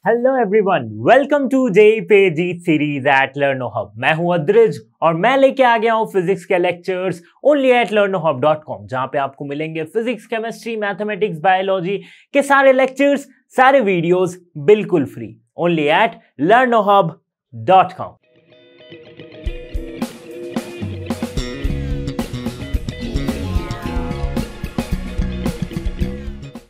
Hello everyone, welcome to JEE पे जीत series eight लर्नोहब। मैं हूं अद्रिज और मैं लेके आ गया हूं फिजिक्स के लेक्चर्स ओनली एट learnohub.com, जहां पे आपको मिलेंगे फिजिक्स, केमिस्ट्री, मैथमेटिक्स, बायोलॉजी के सारे लेक्चर्स, सारे वीडियोस बिल्कुल free, only at learnohub.com।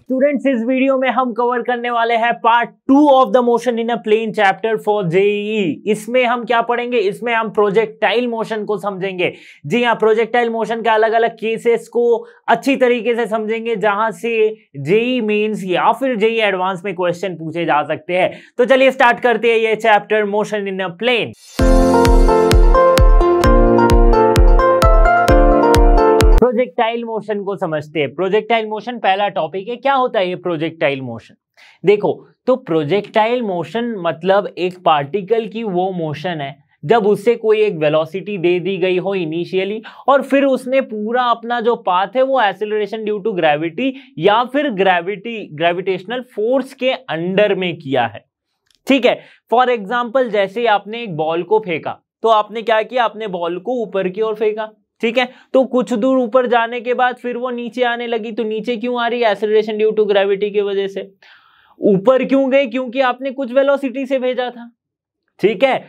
Students, इस वीडियो में हम कवर करने वाले हैं part 2 of the motion in a plane chapter for JEE. इसमें हम क्या पढ़ेंगे? इसमें हम प्रोजेक्टाइल मोशन को समझेंगे। जी हाँ, प्रोजेक्टाइल मोशन के अलग अलग केसेस को अच्छी तरीके से समझेंगे, जहां से जेईई मेंस या फिर जेईई एडवांस में क्वेश्चन पूछे जा सकते हैं। तो चलिए स्टार्ट करते हैं ये chapter motion in a plane. Projectile motion को समझते हैं। प्रोजेक्टाइल मोशन पहला टॉपिक है। क्या होता है ये प्रोजेक्टाइल मोशन? देखो, तो प्रोजेक्टाइल मोशन मतलब एक पार्टिकल की वो मोशन है जब उससे कोई एक वेलोसिटी दे दी गई हो इनिशियली, और फिर उसने पूरा अपना जो पाथ है वो एक्सेलरेशन ड्यू टू ग्रेविटी या फिर ग्रेविटेशनल फोर्स के अंडर में किया है। ठीक है, फॉर एग्जाम्पल जैसे आपने एक बॉल को फेंका, तो आपने क्या किया? आपने बॉल को ऊपर की ओर फेंका। ठीक है, तो कुछ दूर ऊपर जाने के बाद फिर वो नीचे आने लगी। तो नीचे क्यों आ रही है? एक्सेलरेशन ड्यू टू ग्रेविटी की वजह से। ऊपर क्यों गई? क्योंकि आपने कुछ वेलोसिटी से भेजा था। ठीक है,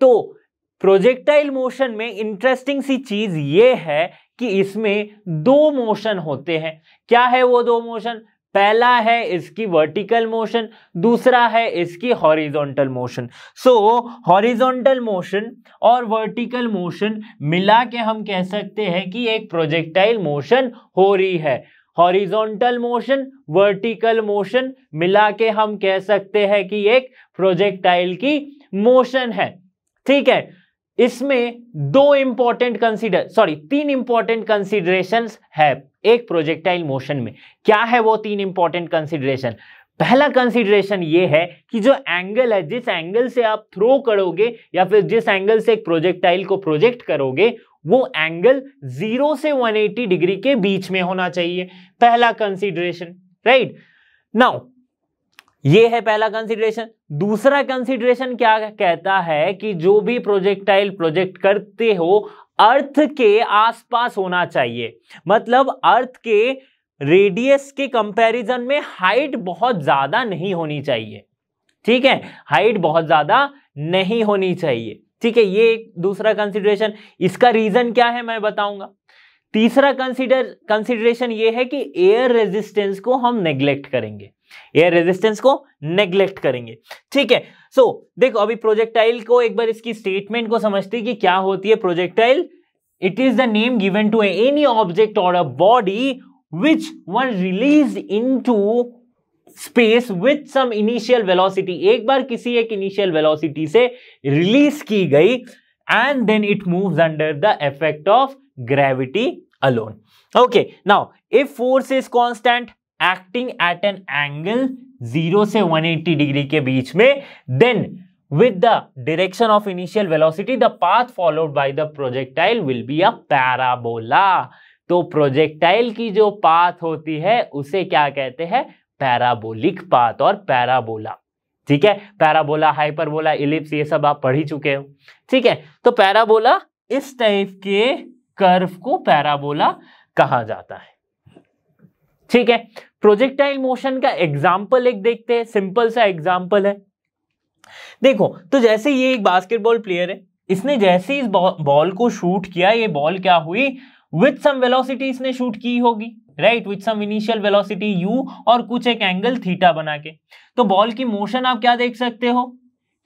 तो प्रोजेक्टाइल मोशन में इंटरेस्टिंग सी चीज ये है कि इसमें दो मोशन होते हैं। क्या है वो दो मोशन? पहला है इसकी वर्टिकल मोशन, दूसरा है इसकी हॉरिजॉन्टल मोशन। सो हॉरिजॉन्टल मोशन और वर्टिकल मोशन मिला के हम कह सकते हैं कि एक प्रोजेक्टाइल मोशन हो रही है। हॉरिजॉन्टल मोशन, वर्टिकल मोशन मिला के हम कह सकते हैं कि एक प्रोजेक्टाइल की मोशन है। ठीक है, इसमें तीन इंपॉर्टेंट कंसीडरेशंस है एक प्रोजेक्टाइल मोशन में। क्या है वो तीन इंपॉर्टेंट कंसीडरेशन? पहला कंसीडरेशन ये है कि जो एंगल है, जिस एंगल से आप थ्रो करोगे या फिर जिस एंगल से एक प्रोजेक्टाइल को प्रोजेक्ट करोगे, वो एंगल 0 से 180 डिग्री के बीच में होना चाहिए। पहला कंसीडरेशन, राइट। नाउ ये है पहला कंसीडरेशन। दूसरा कंसीडरेशन क्या कहता है कि जो भी प्रोजेक्टाइल प्रोजेक्ट करते हो अर्थ के आसपास होना चाहिए। मतलब अर्थ के रेडियस के कंपैरिजन में हाइट बहुत ज्यादा नहीं होनी चाहिए। ठीक है, हाइट बहुत ज्यादा नहीं होनी चाहिए। ठीक है, ये एक दूसरा कंसीडरेशन। इसका रीजन क्या है मैं बताऊंगा। तीसरा कंसीडरेशन ये है कि एयर रेजिस्टेंस को हम नेग्लेक्ट करेंगे। एयर रेजिस्टेंस को नेग्लेक्ट करेंगे। ठीक है, सो देखो अभी प्रोजेक्टाइल को एक बार इसकी स्टेटमेंट को समझते हैं कि क्या होती है projectile. It is the name given to any object और a body which one release into space with some initial velocity. एक बार किसी एक इनिशियल वेलोसिटी से रिलीज की गई and then it moves under the effect of gravity alone. Okay, now if force is constant acting at an angle 0 से 180 degree के बीच में, then with the direction of initial velocity the path followed by the projectile will be a parabola। तो projectile की जो path होती है उसे क्या कहते हैं? पैराबोलिक पाथ और पैराबोला। ठीक है, पैराबोला, हाइपरबोला, इलिप्स, ये सब आप पढ़ ही चुके हो। ठीक है, तो पैराबोला, इस टाइप के कर्व को पैराबोला कहा जाता है। ठीक है, प्रोजेक्टाइल मोशन का एग्जाम्पल एक देखते हैं। सिंपल सा एग्जाम्पल है। देखो, तो जैसे ये एक बास्केटबॉल प्लेयर है, इसने जैसे इस बॉल को शूट किया, ये बॉल क्या हुई? विथ सम वेलोसिटी इसने शूट की होगी, right, with some initial velocity u और कुछ एक एंगल थीटा बना के। तो बॉल की मोशन आप क्या देख सकते हो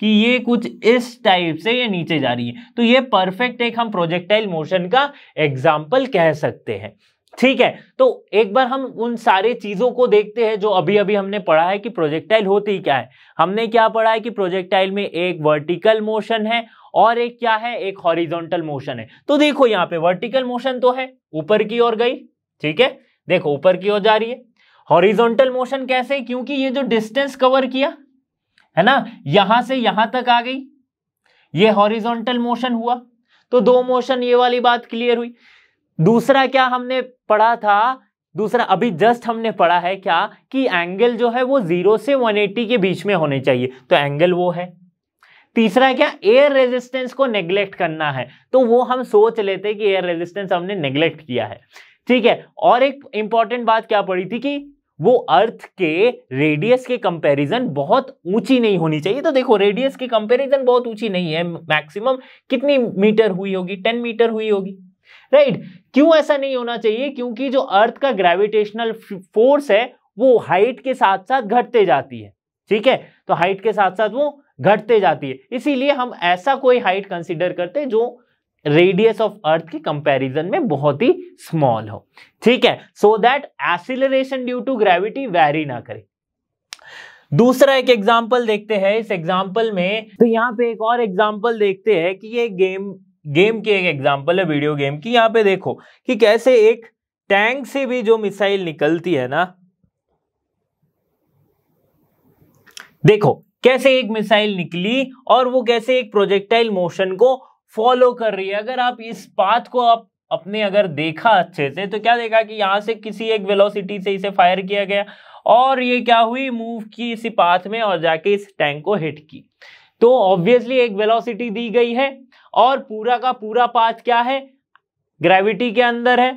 कि ये कुछ इस टाइप से ये नीचे जा रही है। तो ये परफेक्ट एक हम प्रोजेक्टाइल मोशन का एग्जाम्पल कह सकते हैं। ठीक है, तो एक बार हम उन सारे चीजों को देखते हैं जो अभी अभी हमने पढ़ा है कि प्रोजेक्टाइल होती क्या है। हमने क्या पढ़ा है कि प्रोजेक्टाइल में एक वर्टिकल मोशन है और एक क्या है? एक हॉरिजॉन्टल मोशन है। तो देखो यहाँ पे वर्टिकल मोशन तो है, ऊपर की ओर गई। ठीक है, देखो ऊपर की ओर जा रही है। हॉरिजॉन्टल मोशन कैसे? क्योंकि ये जो डिस्टेंस कवर किया है ना, यहां से यहां तक आ गई, ये हॉरिजॉन्टल मोशन हुआ। तो दो मोशन, ये वाली बात क्लियर हुई। दूसरा क्या हमने पढ़ा था? दूसरा अभी जस्ट हमने पढ़ा है क्या कि एंगल जो है वो 0 से 180 के बीच में होने चाहिए, तो एंगल वो है। तीसरा क्या, एयर रेजिस्टेंस को नेग्लेक्ट करना है, तो वो हम सोच लेते हैं कि एयर रेजिस्टेंस हमने नेग्लेक्ट किया है, ठीक है। और एक इंपॉर्टेंट बात क्या पढ़ी थी कि वो अर्थ के रेडियस के कंपैरिजन बहुत ऊंची नहीं होनी चाहिए। तो देखो रेडियस के कंपैरिजन बहुत ऊंची नहीं है, मैक्सिमम कितनी मीटर हुई होगी, 10 मीटर हुई होगी, राइट। क्यों ऐसा नहीं होना चाहिए, क्योंकि जो अर्थ का ग्रेविटेशनल फोर्स है वो हाइट के साथ साथ घटते जाती है, ठीक है। तो हाइट के साथ साथ वो घटते जाती है, इसीलिए हम ऐसा कोई हाइट कंसीडर करते हैं जो रेडियस ऑफ अर्थ के कंपैरिजन में बहुत ही स्मॉल हो, ठीक है, so that acceleration due to gravity very ना करे। दूसरा एक एग्जांपल देखते हैं। इस एग्जांपल में तो यहाँ पे एक और एग्जांपल देखते हैं कि ये गेम की एक एग्जांपल है, वीडियो गेम की। यहाँ पे देखो कि कैसे एक टैंक से भी जो मिसाइल निकलती है ना, देखो कैसे एक मिसाइल निकली और वो कैसे एक प्रोजेक्टाइल मोशन को फॉलो कर रही है। अगर आप इस पाथ को आप अपने अगर देखा अच्छे से तो क्या देखा कि यहां से किसी एक वेलोसिटी से इसे फायर किया गया और ये क्या हुई, मूव की इसी पाथ में और जाके इस टैंक को हिट की। तो ऑब्वियसली एक वेलोसिटी दी गई है और पूरा का पूरा पाथ क्या है, ग्रेविटी के अंदर है,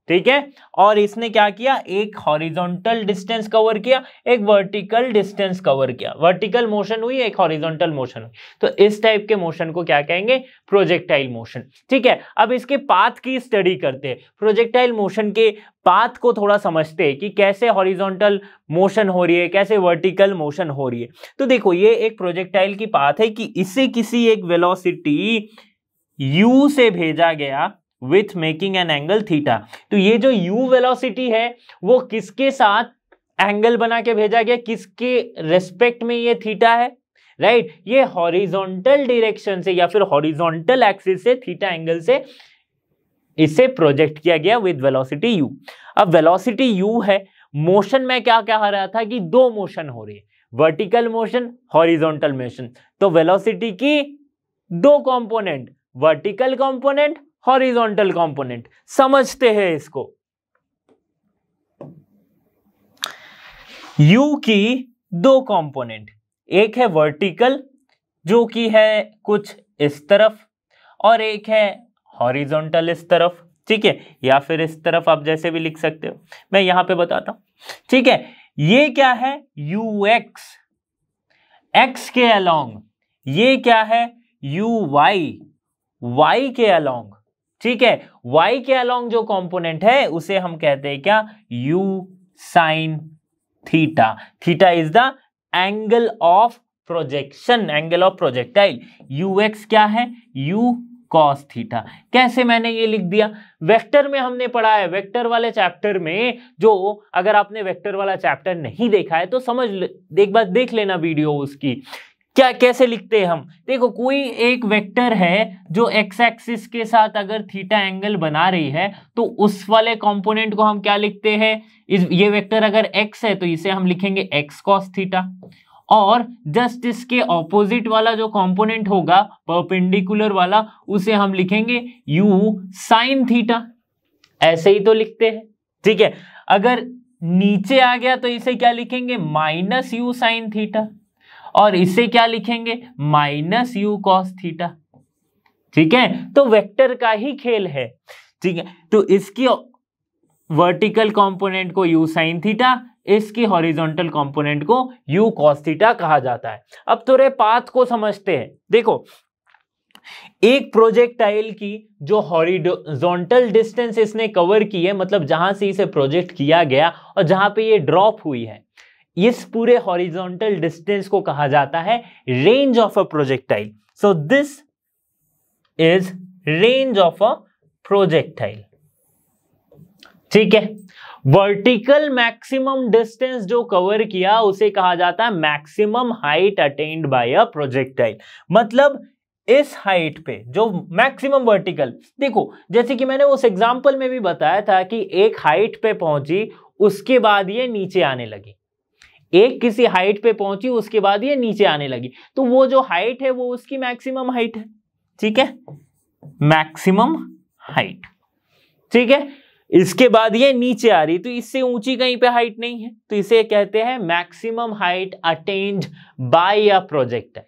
ठीक है। और इसने क्या किया, एक हॉरिजॉन्टल डिस्टेंस कवर किया, एक वर्टिकल डिस्टेंस कवर किया, वर्टिकल मोशन हुई, एक हॉरिजॉन्टल मोशन हुई। तो इस टाइप के मोशन को क्या कहेंगे, प्रोजेक्टाइल मोशन, ठीक है। अब इसके पाथ की स्टडी करते हैं, प्रोजेक्टाइल मोशन के पाथ को थोड़ा समझते हैं कि कैसे हॉरिजॉन्टल मोशन हो रही है, कैसे वर्टिकल मोशन हो रही है। तो देखो ये एक प्रोजेक्टाइल की पाथ है कि इसे किसी एक वेलोसिटी u से भेजा गया with making an angle theta. तो ये जो u वेलोसिटी है वो किसके साथ एंगल बना के भेजा गया, किसके रेस्पेक्ट में ये थीटा है, राइट। ये हॉरिजॉन्टल डायरेक्शन से या फिर हॉरिजॉन्टल एक्सिस से थीटा एंगल से इसे प्रोजेक्ट किया गया विद वेलोसिटी u। अब वेलोसिटी u है, मोशन में क्या कह रहा था कि दो मोशन हो रही है, वर्टिकल मोशन, हॉरिजॉन्टल मोशन। तो वेलोसिटी की दो component, vertical component, horizontal component. समझते हैं इसको, u की दो कंपोनेंट, एक है वर्टिकल जो कि है कुछ इस तरफ और एक है हॉरिजॉन्टल इस तरफ, ठीक है, या फिर इस तरफ आप जैसे भी लिख सकते हो, मैं यहां पे बताता हूं, ठीक है। ये क्या है, ux, x के अलोंग, ये क्या है uy, y के अलोंग, ठीक है। y के अलोंग जो कंपोनेंट है उसे हम कहते हैं क्या, u sin theta. Theta is the angle of projection, angle of projectile. ux क्या है, u cos थीटा। कैसे मैंने ये लिख दिया, वेक्टर में हमने पढ़ा है, वेक्टर वाले चैप्टर में, जो अगर आपने वेक्टर वाला चैप्टर नहीं देखा है तो समझ एक बार देख लेना वीडियो उसकी, क्या कैसे लिखते हैं हम। देखो कोई एक वेक्टर है जो एक्स एक्सिस के साथ अगर थीटा एंगल बना रही है तो उस वाले कंपोनेंट को हम क्या लिखते हैं, ये वेक्टर अगर x है तो इसे हम लिखेंगे x cos थीटा, और जस्ट इसके ऑपोजिट वाला जो कंपोनेंट होगा परपेंडिकुलर वाला उसे हम लिखेंगे u sin थीटा। ऐसे ही तो लिखते हैं, ठीक है। अगर नीचे आ गया तो इसे क्या लिखेंगे, माइनस u sin थीटा, और इसे क्या लिखेंगे, माइनस u cos थीटा, ठीक है। तो वेक्टर का ही खेल है, ठीक है। तो इसकी वर्टिकल कंपोनेंट को u sin थीटा, इसकी हॉरिजॉन्टल कंपोनेंट को u cos थीटा कहा जाता है। अब थोड़े पाथ को समझते हैं। देखो एक प्रोजेक्टाइल की जो हॉरिजॉन्टल डिस्टेंस इसने कवर की है, मतलब जहां से इसे प्रोजेक्ट किया गया और जहां पे ये ड्रॉप हुई है, इस पूरे हॉरिजॉन्टल डिस्टेंस को कहा जाता है range of a projectile. So this is range of a projectile, ठीक है। वर्टिकल मैक्सिमम डिस्टेंस जो कवर किया उसे कहा जाता है maximum height attend bye a projectile. मतलब इस हाइट पे जो मैक्सिमम वर्टिकल, देखो जैसे कि मैंने उस एग्जांपल में भी बताया था कि एक हाइट पे पहुंची उसके बाद ये नीचे आने लगी, एक किसी हाइट पे पहुंची उसके बाद ये नीचे आने लगी, तो वो जो हाइट है वो उसकी मैक्सिमम हाइट है, ठीक है, मैक्सिमम हाइट, ठीक है। इसके बाद ये नीचे आ रही, तो इससे ऊंची कहीं पे हाइट नहीं है, तो इसे कहते हैं maximum height attend bye a projectile.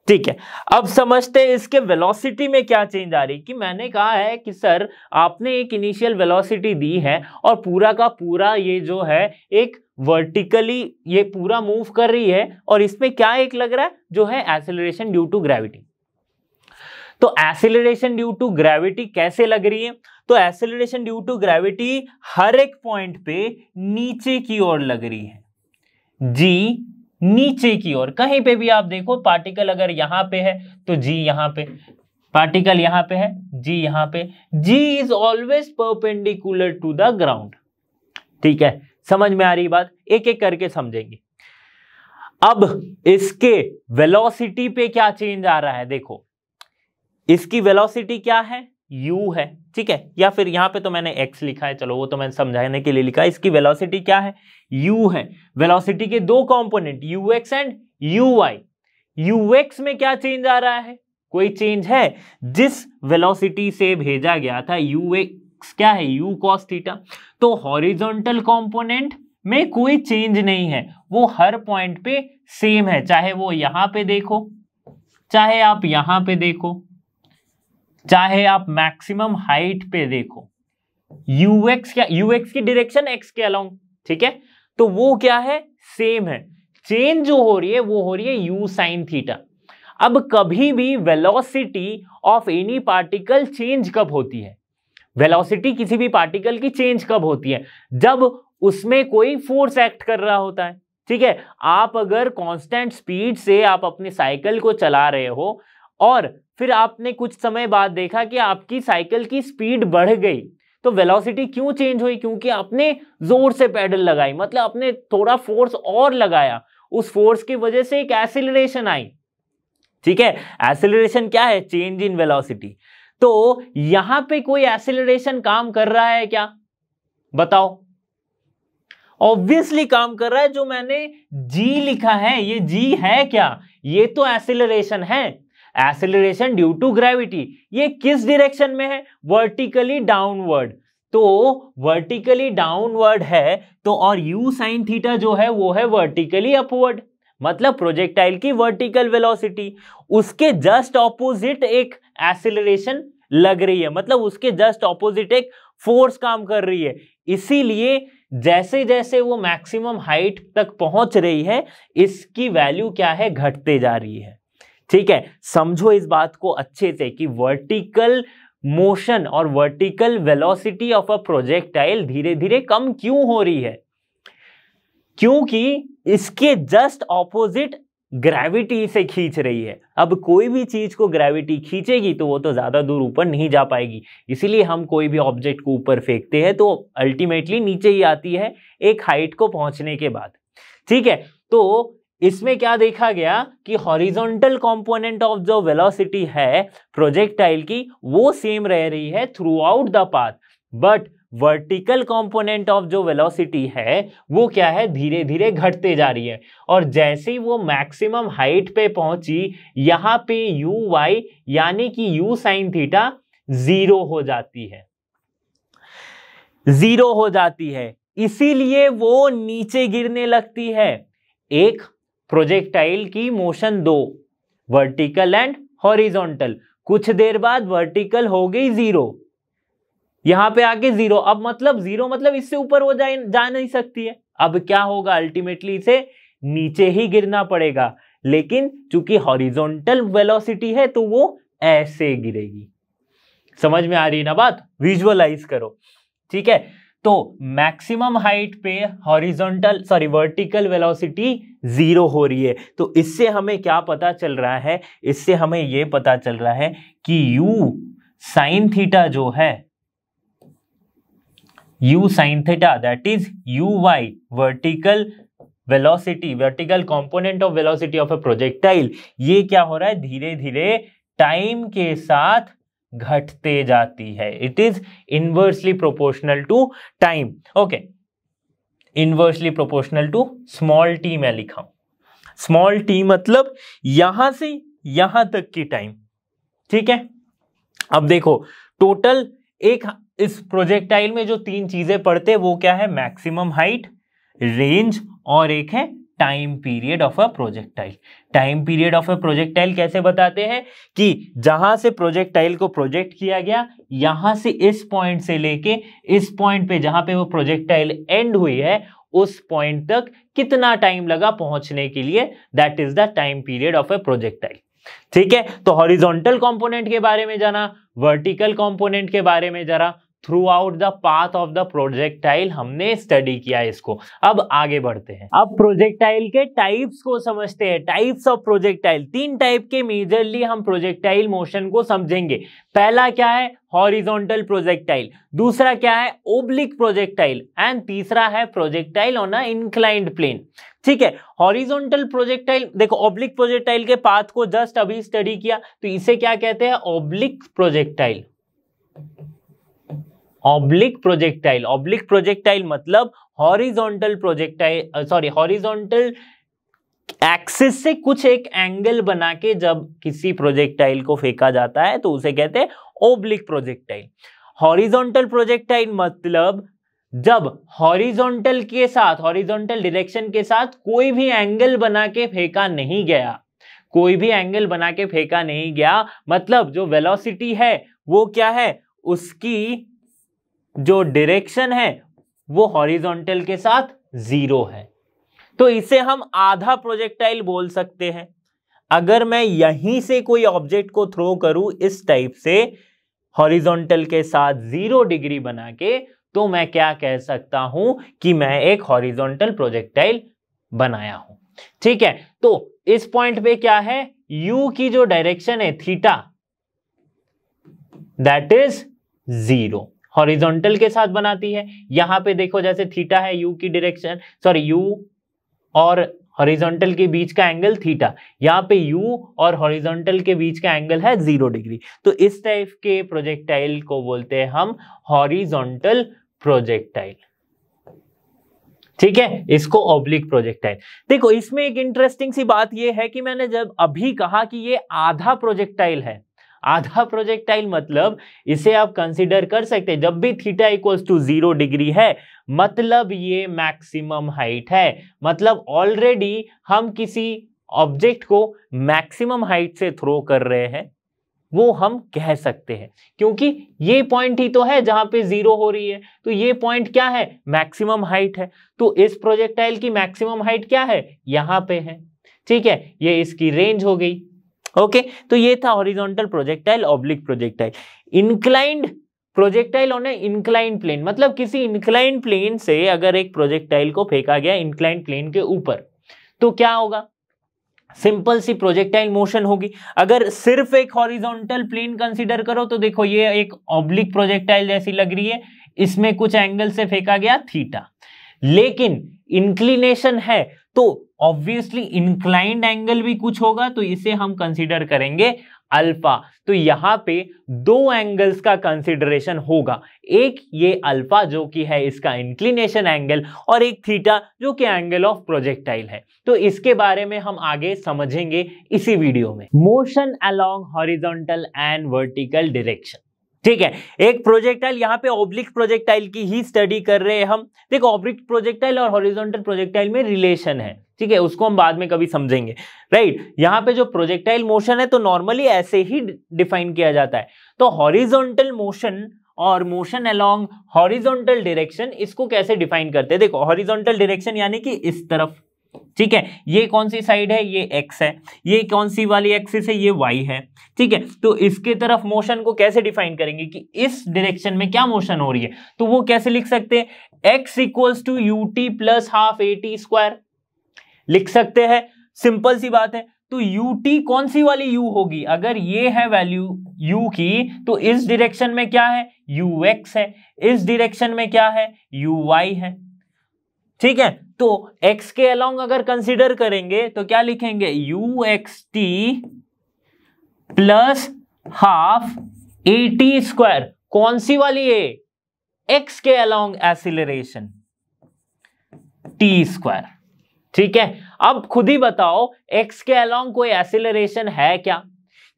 ठीक है, अब समझते हैं इसके वेलोसिटी में क्या चेंज आ रही। कि मैंने कहा है कि सर आपने एक इनिशियल वेलोसिटी दी है और पूरा का पूरा ये जो है एक वर्टिकली ये पूरा मूव कर रही है, और इसमें क्या एक लग रहा है जो है एक्सेलरेशन ड्यू टू ग्रेविटी। तो एक्सेलरेशन ड्यू टू ग्रेविटी कैसे लग रही है, तो एक्सेलरेशन ड्यू टू ग्रेविटी हर एक पॉइंट पे नीचे की ओर लग रही है, जी नीचे की ओर। कहीं पे भी आप देखो पार्टिकल अगर यहां पे है तो जी यहां पे, पार्टिकल यहां पे है जी यहां पे, g is always perpendicular to the ground. ठीक है, समझ में आ रही बात, एक एक करके समझेंगे। अब इसके वेलोसिटी पे क्या चेंज आ रहा है, देखो इसकी वेलोसिटी क्या है, u है। ठीक है, या फिर यहां पे तो मैंने x लिखा है, चलो वो तो मैंने समझाने के लिए लिखा है। इसकी वेलोसिटी क्या है, u है। वेलोसिटी के दो component ux and uy। ux में क्या चेंज आ रहा है, कोई चेंज है। जिस वेलोसिटी से भेजा गया था ux क्या है, u cos थीटा, तो हॉरिजॉन्टल कंपोनेंट में कोई चेंज नहीं है, वो हर पॉइंट पे सेम है, चाहे वो यहां पे देखो, चाहे आप यहां पे देखो, चाहे आप मैक्सिमम हाइट पे देखो। ux क्या, ux की डायरेक्शन x के अलोंग। ठीक है, तो वो क्या है, सेम है। चेंज जो हो रही है वो हो रही है u sin थीटा। अब कभी भी velocity of any particle change कब होती है, वेलोसिटी किसी भी पार्टिकल की चेंज कब होती है, जब उसमें कोई फोर्स एक्ट कर रहा होता है। ठीक है, आप अगर कांस्टेंट स्पीड से आप अपने साइकिल को चला रहे हो और फिर आपने कुछ समय बाद देखा कि आपकी साइकिल की स्पीड बढ़ गई, तो वेलोसिटी क्यों चेंज हुई, क्योंकि आपने जोर से पेडल लगाई, मतलब आपने थोड़ा फोर्स और लगाया, उस फोर्स की वजह से एक एक्सीलरेशन आई। ठीक है, एक्सीलरेशन क्या है, चेंज इन वेलोसिटी। तो यहां पे कोई एक्सीलरेशन काम कर रहा है क्या, बताओ। ऑब्वियसली काम कर रहा है, जो मैंने g लिखा है ये g है क्या, ये तो एक्सीलरेशन है, एक्सेलरेशन ड्यू टू ग्रेविटी। ये किस डायरेक्शन में है, वर्टिकली डाउनवर्ड, तो वर्टिकली डाउनवर्ड है तो, और u sin थीटा जो है वो है वर्टिकली अपवर्ड, मतलब प्रोजेक्टाइल की वर्टिकल वेलोसिटी। उसके जस्ट ऑपोजिट एक एक्सेलरेशन लग रही है, मतलब उसके जस्ट ऑपोजिट एक फोर्स काम कर रही है। इसीलिए जैसे जैसे वो मैक्सिमम हाइट तक पहुंच रही है, इसकी वैल्यू क्या है, घटते जा रही है। ठीक है, समझो इस बात को अच्छे से कि वर्टिकल मोशन और vertical velocity of a projectile धीरे धीरे कम क्यों हो रही है, क्योंकि इसके जस्ट ऑपोजिट ग्रेविटी से खींच रही है। अब कोई भी चीज को ग्रेविटी खींचेगी तो वो तो ज्यादा दूर ऊपर नहीं जा पाएगी, इसीलिए हम कोई भी ऑब्जेक्ट को ऊपर फेंकते हैं तो अल्टीमेटली नीचे ही आती है एक हाइट को पहुंचने के बाद। ठीक है, तो इसमें क्या देखा गया कि हॉरिजॉन्टल कंपोनेंट ऑफ जो वेलोसिटी है प्रोजेक्टाइल की वो सेम रह रही है through out the path, but vertical component of जो वेलोसिटी है वो क्या है, धीरे धीरे घटते जा रही है। और जैसे ही वो मैक्सिमम हाइट पे पहुंची, यहां पे uy यानी कि u sin थीटा 0 हो जाती है, 0 हो जाती है, इसीलिए वो नीचे गिरने लगती है। एक प्रोजेक्टाइल की मोशन दो, वर्टिकल एंड हॉरिजॉन्टल, कुछ देर बाद वर्टिकल हो गई 0, यहां पे आके 0, अब मतलब 0 मतलब इससे ऊपर वो जा नहीं सकती है। अब क्या होगा, अल्टीमेटली इसे नीचे ही गिरना पड़ेगा, लेकिन चूंकि हॉरिजॉन्टल वेलोसिटी है तो वो ऐसे गिरेगी। समझ में आ रही है ना बात, विजुअलाइज करो। ठीक है, तो मैक्सिमम हाइट पे वर्टिकल वेलोसिटी 0 हो रही है। तो इससे हमें क्या पता चल रहा है, इससे हमें यह पता चल रहा है कि u sin थीटा जो है, u sin theta that is uy vertical velocity, vertical component of velocity of a projectile, ये क्या हो रहा है, धीरे धीरे टाइम के साथ घटते जाती है। It is inversely proportional to time. Okay, inversely proportional to small T मैं लिखा हूं, स्मॉल टी मतलब यहां से यहां तक की टाइम। ठीक है, अब देखो टोटल एक इस प्रोजेक्टाइल में जो तीन चीजें पढ़ते हैं वो क्या है, मैक्सिमम हाइट, रेंज और एक है time period of a projectile. Time period of a projectile कैसे बताते हैं कि जहां से प्रोजेक्टाइल को प्रोजेक्ट किया गया, यहां से इस पॉइंट से लेके इस पॉइंट पे जहां पे वो प्रोजेक्टाइल एंड हुई है उस पॉइंट तक कितना टाइम लगा पहुंचने के लिए, that is the time period of a projectile. ठीक है, तो हॉरिजॉन्टल कंपोनेंट के बारे में जाना, वर्टिकल कंपोनेंट के बारे में जरा, through out the path of the projectile हमने स्टडी किया इसको। अब आगे बढ़ते हैं, अब प्रोजेक्टाइल के टाइप्स को समझते हैं। टाइप्स ऑफ प्रोजेक्टाइल, तीन टाइप के मेजरली हम प्रोजेक्टाइल मोशन को समझेंगे। पहला क्या है, हॉरिजॉन्टल प्रोजेक्टाइल, दूसरा क्या है, ओब्लिक प्रोजेक्टाइल, एंड तीसरा है projectile on a inclined plane. ठीक है, हॉरिजॉन्टल प्रोजेक्टाइल, देखो ओब्लिक प्रोजेक्टाइल के पाथ को जस्ट अभी स्टडी किया, तो इसे क्या कहते हैं, oblique projectile. Oblique projectile, oblique projectile मतलब horizontal projectile, sorry horizontal axis से कुछ एक एंगल बना के जब किसी प्रोजेक्टाइल को फेंका जाता है तो उसे कहते हैं ओब्लिक प्रोजेक्टाइल। हॉरिजॉन्टल प्रोजेक्टाइल मतलब जब हॉरिजॉन्टल के साथ, हॉरिजॉन्टल डायरेक्शन के साथ कोई भी एंगल बना के फेंका नहीं गया, कोई भी एंगल बना के फेंका नहीं गया, मतलब जो वेलोसिटी है वो क्या है, उसकी जो डायरेक्शन है वो हॉरिजॉन्टल के साथ 0 है, तो इसे हम आधा प्रोजेक्टाइल बोल सकते हैं। अगर मैं यहीं से कोई ऑब्जेक्ट को थ्रो करूं इस टाइप से हॉरिजॉन्टल के साथ 0 डिग्री बना के, तो मैं क्या कह सकता हूं कि मैं एक हॉरिजॉन्टल प्रोजेक्टाइल बनाया हूं। ठीक है, तो इस पॉइंट पे क्या है, u की जो डायरेक्शन है थीटा, दैट इज 0, हॉरिजॉन्टल के साथ बनाती है। यहां पे देखो जैसे थीटा है, u की डायरेक्शन, सॉरी u और हॉरिजॉन्टल के बीच का एंगल थीटा, यहां पे u और हॉरिजॉन्टल के बीच का एंगल है 0 डिग्री, तो इस टाइप के प्रोजेक्टाइल को बोलते हैं हम हॉरिजॉन्टल प्रोजेक्टाइल। ठीक है, इसको ऑब्लिक प्रोजेक्टाइल। देखो इसमें एक इंटरेस्टिंग सी बात यह है कि मैंने जब अभी कहा कि ये आधा प्रोजेक्टाइल है, आधा प्रोजेक्टाइल मतलब इसे आप कंसीडर कर सकते हैं, जब भी थीटा इक्वल्स टू 0 डिग्री है मतलब ये मैक्सिमम हाइट है, मतलब ऑलरेडी हम किसी ऑब्जेक्ट को मैक्सिमम हाइट से थ्रो कर रहे हैं, वो हम कह सकते हैं, क्योंकि ये पॉइंट ही तो है जहां पे 0 हो रही है, तो ये पॉइंट क्या है, मैक्सिमम हाइट है, तो इस प्रोजेक्टाइल की मैक्सिमम हाइट क्या है, यहां पे है। ठीक है, ये इसकी रेंज हो गई। ओके, तो ये था horizontal projectile, oblique projectile. Inclined projectile on inclined plane, मतलब किसी इंक्लाइंड प्लेन से अगर एक प्रोजेक्टाइल को फेंका गया इंक्लाइंड प्लेन के ऊपर, तो क्या होगा, सिंपल सी प्रोजेक्टाइल मोशन होगी। अगर सिर्फ एक हॉरिजॉन्टल प्लेन कंसीडर करो तो देखो ये एक ऑब्लिक प्रोजेक्टाइल जैसी लग रही है, इसमें कुछ एंगल से फेंका गया थीटा, लेकिन इंक्लिनेशन है तो ऑब्वियसली इंक्लाइंड एंगल भी कुछ होगा, तो इसे हम कंसीडर करेंगे अल्फा। तो यहां पे दो एंगल्स का कंसीडरेशन होगा, एक ये अल्फा जो कि है इसका इंक्लिनेशन एंगल, और एक थीटा जो कि एंगल ऑफ प्रोजेक्टाइल है। तो इसके बारे में हम आगे समझेंगे इसी वीडियो में। Motion along horizontal and vertical direction. ठीक है, एक प्रोजेक्टाइल, यहाँ पे ऑब्लिक प्रोजेक्टाइल की ही स्टडी कर रहे हैं हम। देखो ऑब्लिक प्रोजेक्टाइल और हॉरिजॉन्टल प्रोजेक्टाइल में रिलेशन है, ठीक है, उसको हम बाद में कभी समझेंगे, राइट। यहाँ पे जो प्रोजेक्टाइल मोशन है तो नॉर्मली ऐसे ही डिफाइन किया जाता है। तो हॉरिजॉन्टल मोशन और मोशन अलोंग हॉरिजॉन्टल डायरेक्शन, इसको कैसे डिफाइन करते हैं, देखो हॉरिजॉन्टल डायरेक्शन यानी कि इस तरफ, ठीक है, ये कौन सी साइड है, ये x है, ये कौन सी वाली एक्सिस है, ये y है, ठीक है। तो इसके तरफ मोशन को कैसे डिफाइन करेंगे कि इस डायरेक्शन में क्या मोशन हो रही है, तो वो कैसे लिख सकते हैं, x equals to ut plus half at square लिख सकते हैं, सिंपल सी बात है। तो ut कौन सी वाली u होगी, अगर ये है वैल्यू u की, तो इस डायरेक्शन में क्या है, ux है, इस डायरेक्शन में क्या है, uy है, ठीक है। तो x के अलोंग अगर कंसीडर करेंगे तो क्या लिखेंगे, uxt plus half at square, कौन सी वाली है, x के अलोंग एक्सीलरेशन t स्क्वायर, ठीक है। अब खुद ही बताओ x के अलोंग कोई एक्सीलरेशन है क्या,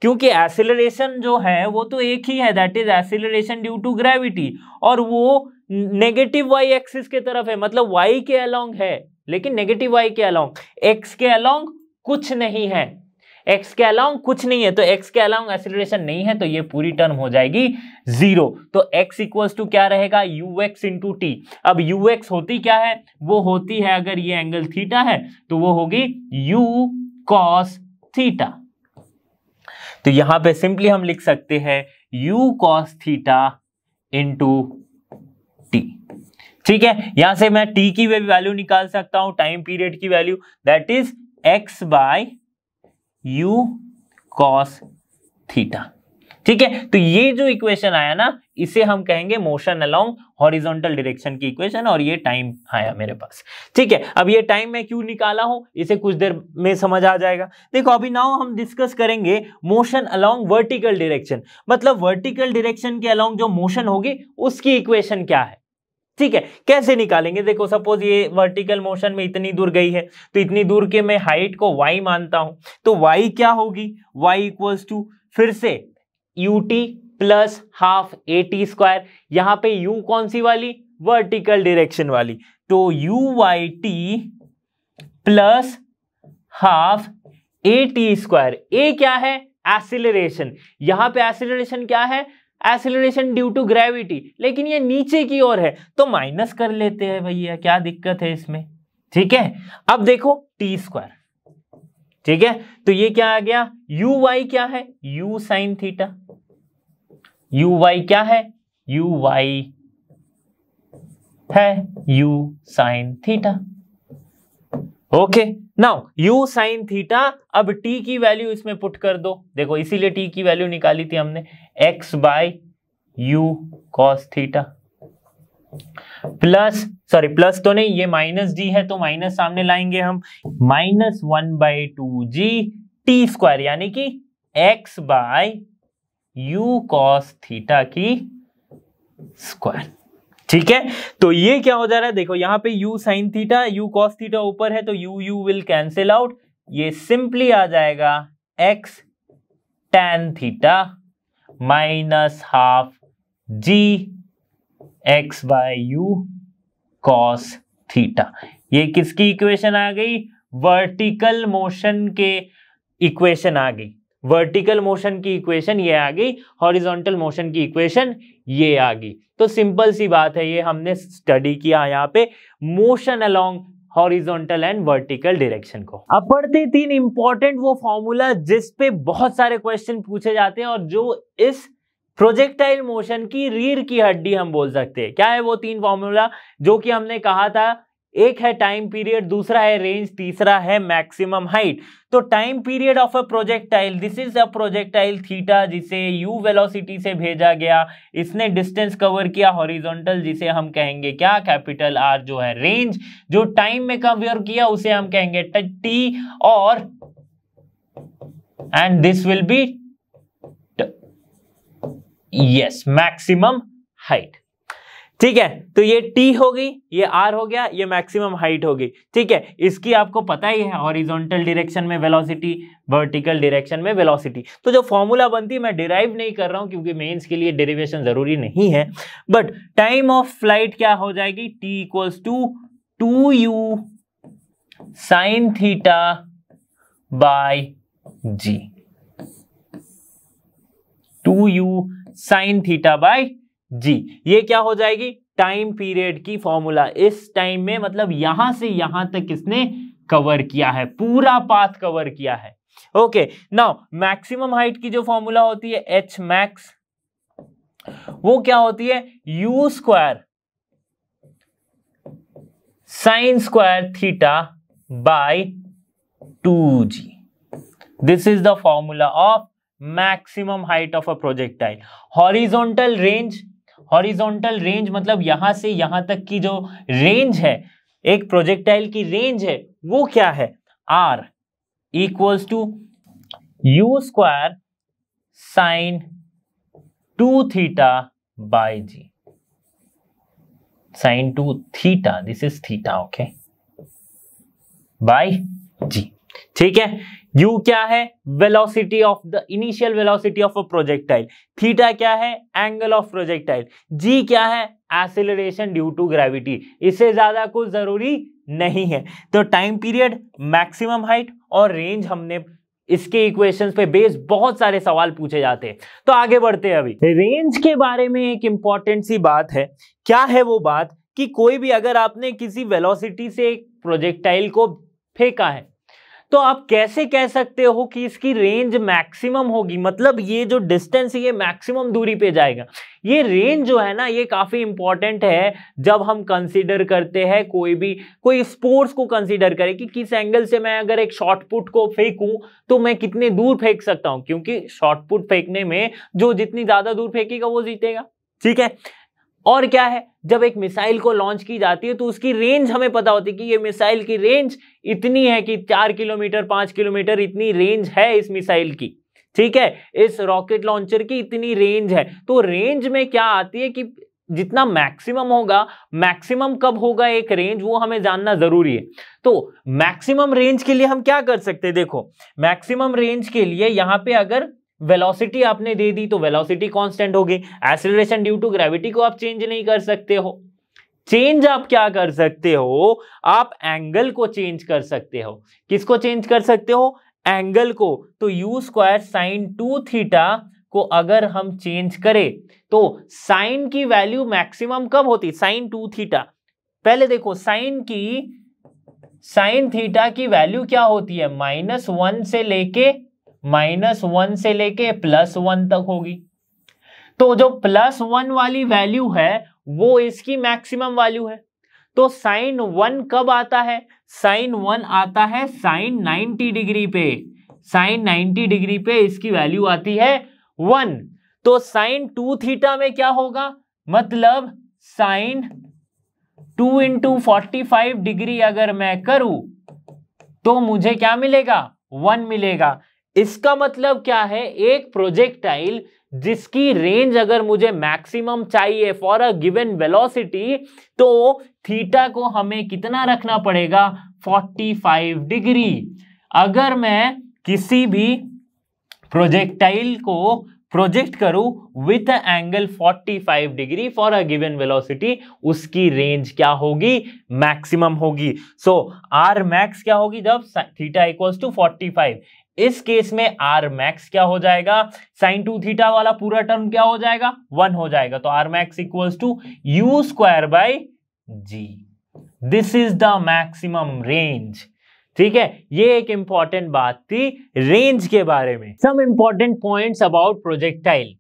क्योंकि एक्सीलरेशन जो है वो तो एक ही है, that is acceleration due to gravity, और वो नेगेटिव वाई एक्सिस के तरफ है, मतलब वाई के अलोंग है, लेकिन नेगेटिव वाई के अलोंग, एक्स के अलोंग कुछ नहीं है, एक्स के अलोंग कुछ नहीं है, तो एक्स के अलोंग एक्सीलरेशन नहीं है, तो ये पूरी टर्म हो जाएगी 0। तो x इक्वल्स टू क्या रहेगा, ux इंटू टी। अब ux होती क्या है, वो होती है, अगर ये एंगल थीटा है तो वो होगी u cos थीटा। तो यहां पे सिंपली हम लिख सकते हैं u cos theta into T. ठीक है, यहां से मैं t की वैल्यू निकाल सकता हूं, टाइम पीरियड की value, that is x by u cos theta. ठीक है, तो ये जो इक्वेशन आया ना, इसे हम कहेंगे मोशन अलोंग हॉरिजॉन्टल डायरेक्शन की इक्वेशन, और ये टाइम आया मेरे पास। ठीक है, अब ये टाइम मैं क्यों निकाला हूं इसे कुछ देर में समझ आ जाएगा। देखो अभी नाउ हम डिस्कस करेंगे मोशन अलोंग वर्टिकल डायरेक्शन, मतलब वर्टिकल डायरेक्शन के अलोंग जो मोशन होगी उसकी इक्वेशन क्या है। ठीक है, कैसे निकालेंगे, देखो सपोज ये वर्टिकल मोशन में इतनी दूर गई है, तो इतनी दूर के मैं हाइट को y मानता हूं, तो y क्या होगी, y इक्वल्स टू फिर से ut plus half at square, यहां पे u कौन सी वाली, वर्टिकल डायरेक्शन वाली, तो uyt plus half at square. a क्या है, एक्सीलरेशन, यहां पे एक्सीलरेशन क्या है, एक्सीलरेशन ड्यू टू ग्रेविटी, लेकिन ये नीचे की ओर है तो माइनस कर लेते हैं भैया, क्या दिक्कत है इसमें। ठीक है, अब देखो टी स्क्वायर, ठीक है, तो ये क्या आ गया, यू वाई क्या है, u sine theta, u y क्या है, यू वाई है u sine theta. Okay, now u sine theta, अब t की वैल्यू इसमें पुट कर दो, देखो इसीलिए t की वैल्यू निकाली थी हमने, x by u cos theta plus, sorry plus तो नहीं, ये माइनस g है तो माइनस सामने लाएंगे हम, माइनस 1/2g t स्क्वायर, यानी कि x by u cos theta की स्क्वायर। ठीक है, तो ये क्या हो जा रहा है, देखो यहां पे u sin theta, u cos theta ऊपर है तो u विल कैंसिल आउट, ये सिंपली आ जाएगा x tan theta minus half g x by u cos theta. ये किसकी इक्वेशन आ गई, वर्टिकल मोशन के इक्वेशन आ गई, वर्टिकल मोशन की इक्वेशन ये आ गई, हॉरिजॉन्टल मोशन की इक्वेशन ये आ गई। तो सिंपल सी बात है, ये हमने स्टडी किया यहाँ पे motion along horizontal and vertical direction को। अब पढ़ते तीन इंपॉर्टेंट वो फॉर्मूला जिस पे बहुत सारे क्वेश्चन पूछे जाते हैं, और जो इस प्रोजेक्टाइल मोशन की रीढ़ की हड्डी हम बोल सकते हैं। क्या है वो तीन फॉर्मूला, जो कि हमने कहा था, एक है टाइम पीरियड, दूसरा है रेंज, तीसरा है मैक्सिमम हाइट। तो time period of a projectile, this is a projectile theta जिसे u वेलोसिटी से भेजा गया, इसने डिस्टेंस कवर किया हॉरिजॉन्टल, जिसे हम कहेंगे क्या, कैपिटल R जो है रेंज, जो टाइम में कवर किया उसे हम कहेंगे t, और and this will B yes maximum height. ठीक है, तो ये t हो गई, ये r हो गया, ये मैक्सिमम हाइट हो गई। ठीक है, इसकी आपको पता ही है, हॉरिजॉन्टल डायरेक्शन में वेलोसिटी, वर्टिकल डायरेक्शन में वेलोसिटी। तो जो फॉर्मूला बनती है, मैं डिराइव नहीं कर रहा हूं क्योंकि मेंस के लिए डेरिवेशन जरूरी नहीं है, बट टाइम ऑफ फ्लाइट क्या हो जाएगी, t equals to 2u sine theta by g, 2u sine theta by g. ये क्या हो जाएगी, टाइम पीरियड की फॉर्मूला, इस टाइम में मतलब यहां से यहां तक इसने कवर किया है, पूरा पाथ कवर किया है। ओके, नाउ मैक्सिमम हाइट की जो फॉर्मूला होती है एच मैक्स, वो क्या होती है, you square sine square theta by 2g, this is the formula of maximum height of a projectile. Horizontal range, horizontal range मतलब यहां से यहां तक की जो रेंज है, एक प्रोजेक्टाइल की रेंज है, वो क्या है, r equals to u square sine 2 theta by g, sine 2 theta, this is theta, okay, by g। ठीक है, u क्या है, velocity of the initial velocity of a projectile, theta क्या है, एंगल ऑफ प्रोजेक्टाइल, जी क्या है, एक्सेलरेशन ड्यू टू ग्रेविटी। इससे ज्यादा कुछ जरूरी नहीं है। तो टाइम पीरियड, मैक्सिमम हाइट और रेंज हमने इसके इक्वेशंस पे बेस बहुत सारे सवाल पूछे जाते हैं। तो आगे बढ़ते हैं। अभी रेंज के बारे में एक इंपॉर्टेंट सी बात है। क्या है वो बात कि कोई भी अगर आपने किसी वेलोसिटी से एक प्रोजेक्टाइल को फेंका है तो आप कैसे कह सकते हो कि इसकी रेंज मैक्सिमम होगी, मतलब ये जो डिस्टेंस है ये मैक्सिमम दूरी पे जाएगा। ये रेंज जो है ना ये काफी इंपॉर्टेंट है जब हम कंसीडर करते हैं कोई स्पोर्ट्स को कंसीडर करें कि किस एंगल से मैं अगर एक शॉर्ट पुट को फेंकूं तो मैं कितने दूर फेंक सकता हूं, क्योंकि शॉर्ट पुट फेंकने में जो जितनी ज्यादा दूर फेंकेगा वो जीतेगा। ठीक है। और क्या है, जब एक मिसाइल को लॉन्च की जाती है तो उसकी रेंज हमें पता होती है कि ये मिसाइल की रेंज इतनी है कि 4 किलोमीटर 5 किलोमीटर इतनी रेंज है इस मिसाइल की। ठीक है, इस रॉकेट लॉन्चर की इतनी रेंज है। तो रेंज में क्या आती है कि जितना मैक्सिमम होगा, मैक्सिमम कब होगा एक रेंज, वो हमें जानना जरूरी है। तो मैक्सिमम रेंज के लिए हम क्या कर सकते हैं, देखो मैक्सिमम रेंज के लिए यहां पे अगर वेलोसिटी आपने दे दी तो वेलोसिटी कांस्टेंट होगी। एक्सेलरेशन ड्यू टू ग्रेविटी को आप चेंज नहीं कर सकते हो। चेंज आप क्या कर सकते हो, आप एंगल को चेंज कर सकते हो। किसको चेंज कर सकते हो, एंगल को। तो u स्क्वायर साइन 2 थीटा को अगर हम चेंज करें तो साइन की वैल्यू मैक्सिमम कब होती, साइन 2 थीटा। पहले देखो साइन थीटा की वैल्यू क्या होती है, -1 से लेके +1 तक होगी। तो जो +1 वाली वैल्यू है वो इसकी मैक्सिमम वैल्यू है। तो साइन 1 कब आता है, साइन 1 आता है साइन 90 डिग्री पे। साइन 90 डिग्री पे इसकी वैल्यू आती है 1। तो साइन 2 थीटा में क्या होगा, मतलब साइन 2 × 45 डिग्री अगर मैं करूं तो मुझे क्या मिलेगा, 1 मिलेगा। इसका मतलब क्या है, एक प्रोजेक्टाइल जिसकी रेंज अगर मुझे मैक्सिमम चाहिए फॉर अ गिवन वेलोसिटी तो थीटा को हमें कितना रखना पड़ेगा, 45 डिग्री। अगर मैं किसी भी प्रोजेक्टाइल को प्रोजेक्ट करूं with angle 45 degree for a given velocity, उसकी रेंज क्या होगी, मैक्सिमम होगी। सो आर मैक्स क्या होगी, जब थीटा इक्वल्स टू 45। इस केस में आर मैक्स क्या हो जाएगा, साइन 2 थीटा वाला पूरा टर्म क्या हो जाएगा, 1 हो जाएगा। तो r max equals to u square by g. This is the maximum range. ठीक है, ये एक इंपॉर्टेंट बात थी रेंज के बारे में। Some important points about projectile.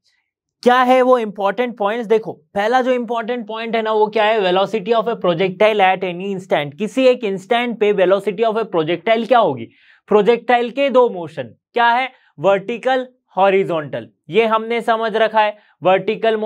क्या है वो इंपॉर्टेंट पॉइंट्स, देखो पहला जो इंपॉर्टेंट पॉइंट है ना वो क्या है, velocity of A projectile eight any instant. किसी एक इंस्टेंट पे वेलोसिटी ऑफ ए प्रोजेक्टाइल क्या होगी, प्रोजेक्टाइल के दो मोशन क्या है, वर्टिकल हॉरिजॉन्टल, ये हमने समझ रखा है। वर्टिकल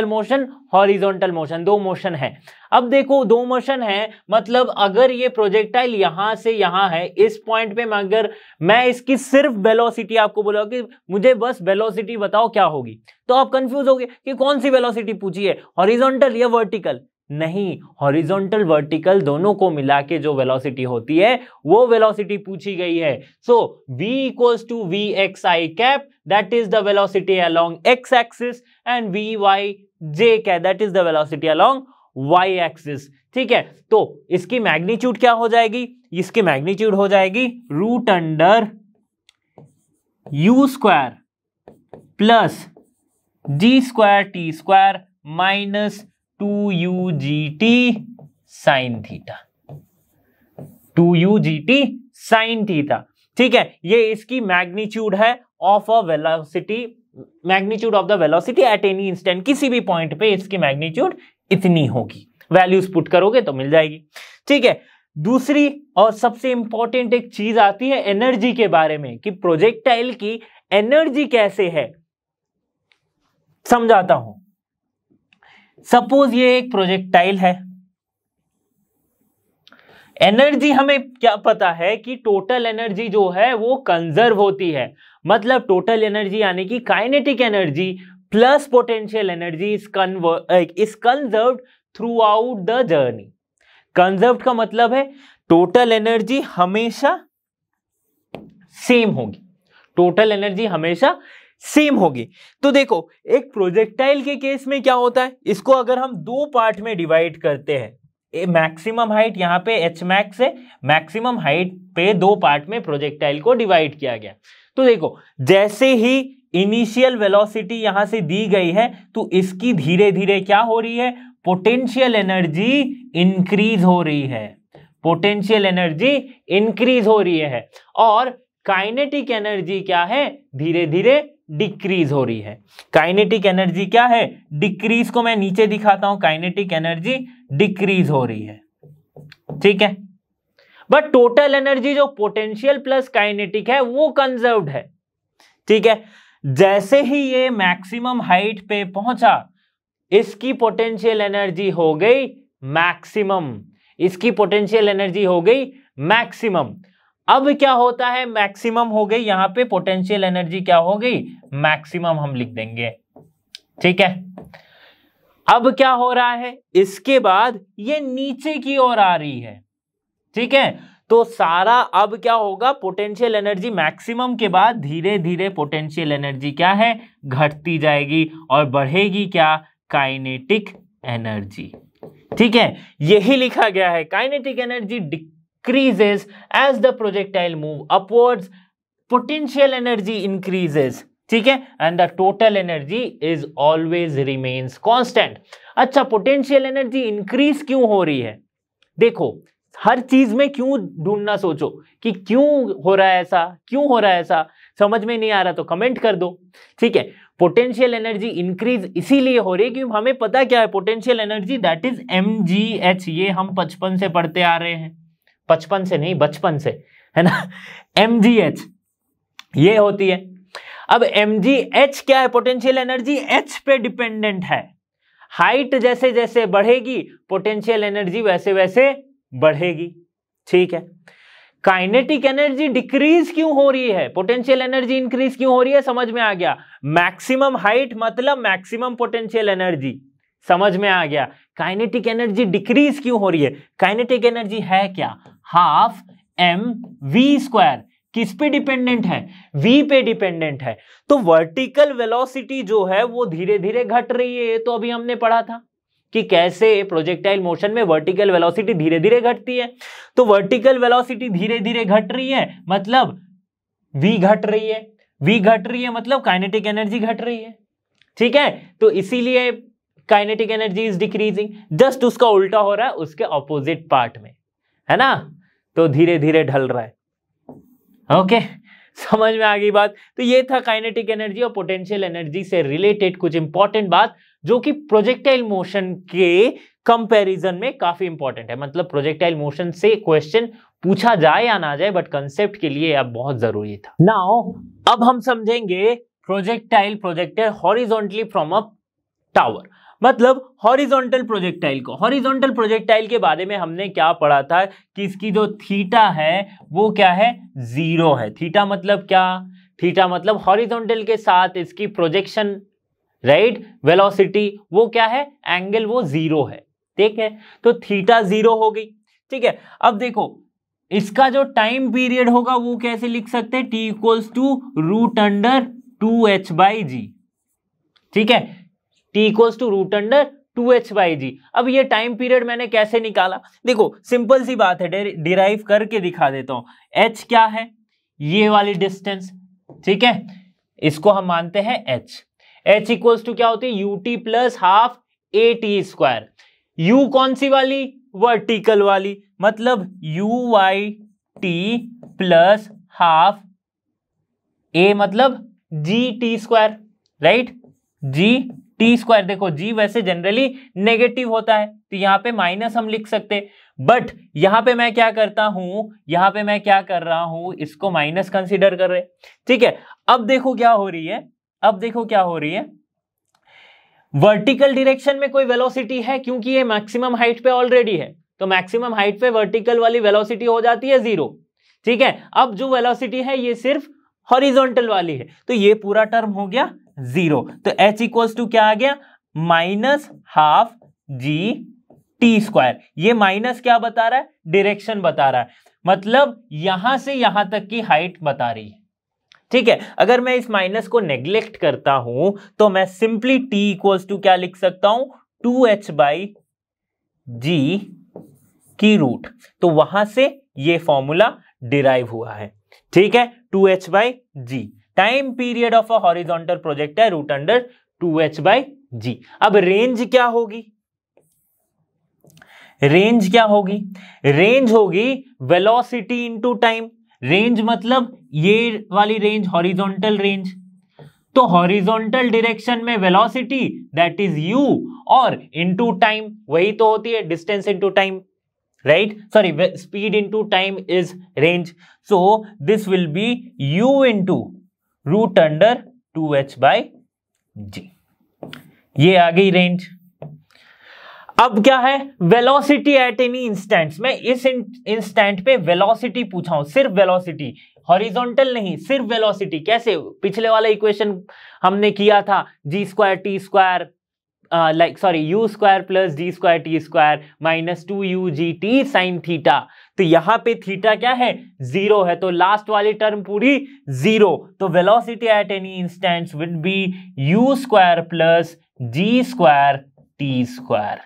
मोशन, हॉरिजॉन्टल मोशन, दो मोशन है। अब देखो दो मोशन है, मतलब अगर ये प्रोजेक्टाइल यहां से यहां है, इस पॉइंट पे अगर मैं इसकी सिर्फ वेलोसिटी आपको बोला कि मुझे बस वेलोसिटी बताओ क्या होगी, तो आप कंफ्यूज होगे कि कौन सी वेलोसिटी पूछी है, हॉरिजॉन्टल या वर्टिकल। नहीं, हॉरिजॉन्टल वर्टिकल दोनों को मिला के जो वेलोसिटी होती है वो वेलोसिटी पूछी गई है। So v equals to v x i cap, that is the velocity along x axis, and v y j cap, that is the velocity along y axis. ठीक है, तो इसकी मैग्नीट्यूड क्या हो जाएगी, इसकी मैग्नीट्यूड हो जाएगी root under u square plus g square t square minus 2ugt sine theta, 2ugt sine theta. ठीक है, ये इसकी मैग्नीट्यूड है of a velocity, magnitude of the velocity at any instant. किसी भी पॉइंट पे इसकी मैग्नीट्यूड इतनी होगी, वैल्यूज पुट करोगे तो मिल जाएगी। ठीक है, दूसरी और सबसे इंपॉर्टेंट एक चीज आती है एनर्जी के बारे में, कि प्रोजेक्टाइल की एनर्जी कैसे है, समझाता हूं। सपोज ये एक प्रोजेक्टाइल है, एनर्जी हमें क्या पता है कि टोटल एनर्जी जो है वो कंजर्व होती है, मतलब टोटल एनर्जी यानी कि kinetic energy plus potential energy is conserved through out the journey. Conserved का मतलब है टोटल एनर्जी हमेशा सेम होगी, टोटल एनर्जी हमेशा सेम होगी। तो देखो एक प्रोजेक्टाइल के केस में क्या होता है, इसको अगर हम दो पार्ट में डिवाइड करते हैं, मैक्सिमम हाइट यहाँ पे एच मैक्स है, मैक्सिमम हाइट पे दो पार्ट में प्रोजेक्टाइल को डिवाइड किया गया। तो देखो जैसे ही इनिशियल वेलोसिटी यहां से दी गई है तो इसकी धीरे धीरे क्या हो रही है, पोटेंशियल एनर्जी इंक्रीज हो रही है, पोटेंशियल एनर्जी इंक्रीज हो रही है, और काइनेटिक एनर्जी क्या है, धीरे धीरे डिक्रीज हो रही है। काइनेटिक एनर्जी क्या है, डिक्रीज को मैं नीचे दिखाता हूं, काइनेटिक एनर्जी डिक्रीज हो रही है, ठीक है। बट टोटल एनर्जी जो पोटेंशियल प्लस काइनेटिक है वो कंजर्व्ड है, ठीक है। जैसे ही ये मैक्सिमम हाइट पे पहुंचा, इसकी पोटेंशियल एनर्जी हो गई मैक्सिमम, इसकी पोटेंशियल एनर्जी हो गई मैक्सिमम। अब क्या होता है, मैक्सिमम हो गई, यहां पे पोटेंशियल एनर्जी क्या हो गई, मैक्सिमम हम लिख देंगे, ठीक है। अब क्या हो रहा है, इसके बाद ये नीचे की ओर आ रही है, ठीक है। तो सारा अब क्या होगा, पोटेंशियल एनर्जी मैक्सिमम के बाद धीरे धीरे पोटेंशियल एनर्जी क्या है, घटती जाएगी और बढ़ेगी क्या, काइनेटिक एनर्जी, ठीक है। यही लिखा गया है, kinetic energy decreases as the projectile move upwards, potential energy increases, ठीक है, and the total energy is always remains constant. अच्छा, पोटेंशियल एनर्जी इंक्रीज क्यों हो रही है, देखो हर चीज में क्यों ढूंढना, सोचो कि क्यों हो रहा है ऐसा, क्यों हो रहा है ऐसा, समझ में नहीं आ रहा तो कमेंट कर दो, ठीक है। पोटेंशियल एनर्जी इंक्रीज इसीलिए हो रही है क्योंकि हमें पता क्या है, potential energy that is mgh, ये हम बचपन से पढ़ते आ रहे हैं, बचपन से नहीं बचपन से, है ना, mgh ये होती है। अब mgh क्या है, पोटेंशियल एनर्जी h पे डिपेंडेंट है, हाइट जैसे जैसे बढ़ेगी पोटेंशियल एनर्जी वैसे वैसे बढ़ेगी, ठीक है। काइनेटिक एनर्जी डिक्रीज क्यों हो रही है, पोटेंशियल एनर्जी इंक्रीज क्यों हो रही है, समझ में आ गया, मैक्सिमम हाइट मतलब मैक्सिमम पोटेंशियल एनर्जी, समझ में आ गया। काइनेटिक एनर्जी डिक्रीज क्यों हो रही है, काइनेटिक एनर्जी है क्या, हाफ mv², किस पे डिपेंडेंट है, v पे डिपेंडेंट है। तो वर्टिकल वेलोसिटी जो है वो धीरे धीरे घट रही है, तो अभी हमने पढ़ा था कि कैसे प्रोजेक्टाइल मोशन में वर्टिकल वेलोसिटी धीरे धीरे घटती है। तो वर्टिकल वेलोसिटी धीरे धीरे घट रही है मतलब v घट रही है, v घट रही है मतलब काइनेटिक एनर्जी घट रही है, ठीक है। तो इसीलिए kinetic energy is decreasing, just उसका उल्टा हो रहा है उसके ऑपोजिट पार्ट में, है ना, तो धीरे धीरे ढल रहा है, ओके, समझ में आ गई बात। तो ये था काइनेटिक एनर्जी और पोटेंशियल एनर्जी से रिलेटेड कुछ इंपॉर्टेंट बात जो कि प्रोजेक्टाइल मोशन के कंपैरिजन में काफी इंपॉर्टेंट है, मतलब प्रोजेक्टाइल मोशन से क्वेश्चन पूछा जाए या ना जाए बट कंसेप्ट के लिए अब बहुत जरूरी था। नाउ अब हम समझेंगे projectile projected horizontally from a tower, मतलब हॉरिजॉन्टल प्रोजेक्टाइल को। हॉरिजॉन्टल प्रोजेक्टाइल के बारे में हमने क्या पढ़ा था कि इसकी जो थीटा है वो क्या है, 0 है। थीटा मतलब क्या, थीटा मतलब हॉरिजॉन्टल के साथ इसकी प्रोजेक्शन, राइट, वेलोसिटी वो क्या है, एंगल वो 0 है, ठीक है। तो थीटा 0 हो गई, ठीक है। अब देखो इसका जो टाइम पीरियड होगा वो कैसे लिख सकते हैं, t = √2h/g, ठीक है, t = √2h/g। अब ये टाइम पीरियड मैंने कैसे निकाला, देखो सिंपल सी बात है, डिराइव करके दिखा देता हूं। h क्या है, ये वाली डिस्टेंस, ठीक है, इसको हम मानते हैं h। h = क्या होती है, ut + ½ at²। u कौन सी वाली, वर्टिकल वाली, मतलब uyt + ½ a मतलब gt², राइट, gt²। देखो g वैसे जनरली नेगेटिव होता है तो यहां पे माइनस हम लिख सकते, बट यहां पे मैं क्या करता हूं, यहां पे मैं क्या कर रहा हूं, इसको माइनस कंसीडर कर रहे, ठीक है। अब देखो क्या हो रही है, अब देखो क्या हो रही है, वर्टिकल डायरेक्शन में कोई वेलोसिटी है क्योंकि ये मैक्सिमम हाइट पे ऑलरेडी है, तो मैक्सिमम हाइट पे वर्टिकल वाली वेलोसिटी हो जाती है 0, ठीक है। अब जो वेलोसिटी है ये सिर्फ हॉरिजॉन्टल वाली है, तो ये पूरा टर्म हो गया 0। तो h = क्या आ गया, -½ gt²। ये माइनस क्या बता रहा है, डायरेक्शन बता रहा है, मतलब यहां से यहां तक की हाइट बता रही है। ठीक है, अगर मैं इस माइनस को नेग्लेक्ट करता हूं तो मैं सिंपली t इक्वल्स टू क्या लिख सकता हूं, 2h/g की रूट। तो वहां से ये फॉर्मूला डिराइव हुआ है। ठीक है, 2h/g, time period of a horizontal projectile root under 2h/g। अब रेंज क्या होगी, रेंज क्या होगी, रेंज होगी वेलोसिटी इनटू टाइम। रेंज मतलब ये वाली रेंज हॉरिजॉन्टल रेंज, तो हॉरिजॉन्टल डायरेक्शन में वेलोसिटी दैट इज u और इनटू टाइम वही तो होती है distance into time, right, sorry speed into time is range. So this will be u into root under 2h/g। ये आ गई रेंज। अब क्या है, वेलोसिटी एट एनी इंस्टेंट। मैं इस इंस्टेंट पे वेलोसिटी पूछा हूं, सिर्फ वेलोसिटी, हॉरिजॉन्टल नहीं, सिर्फ वेलोसिटी। कैसे, पिछले वाला इक्वेशन हमने किया था g square T square u square plus g square T square minus 2u/g sine theta. तो यहां पे थीटा क्या है, 0 है, तो लास्ट वाली टर्म पूरी 0। तो velocity at any instant will be u square plus g square T square.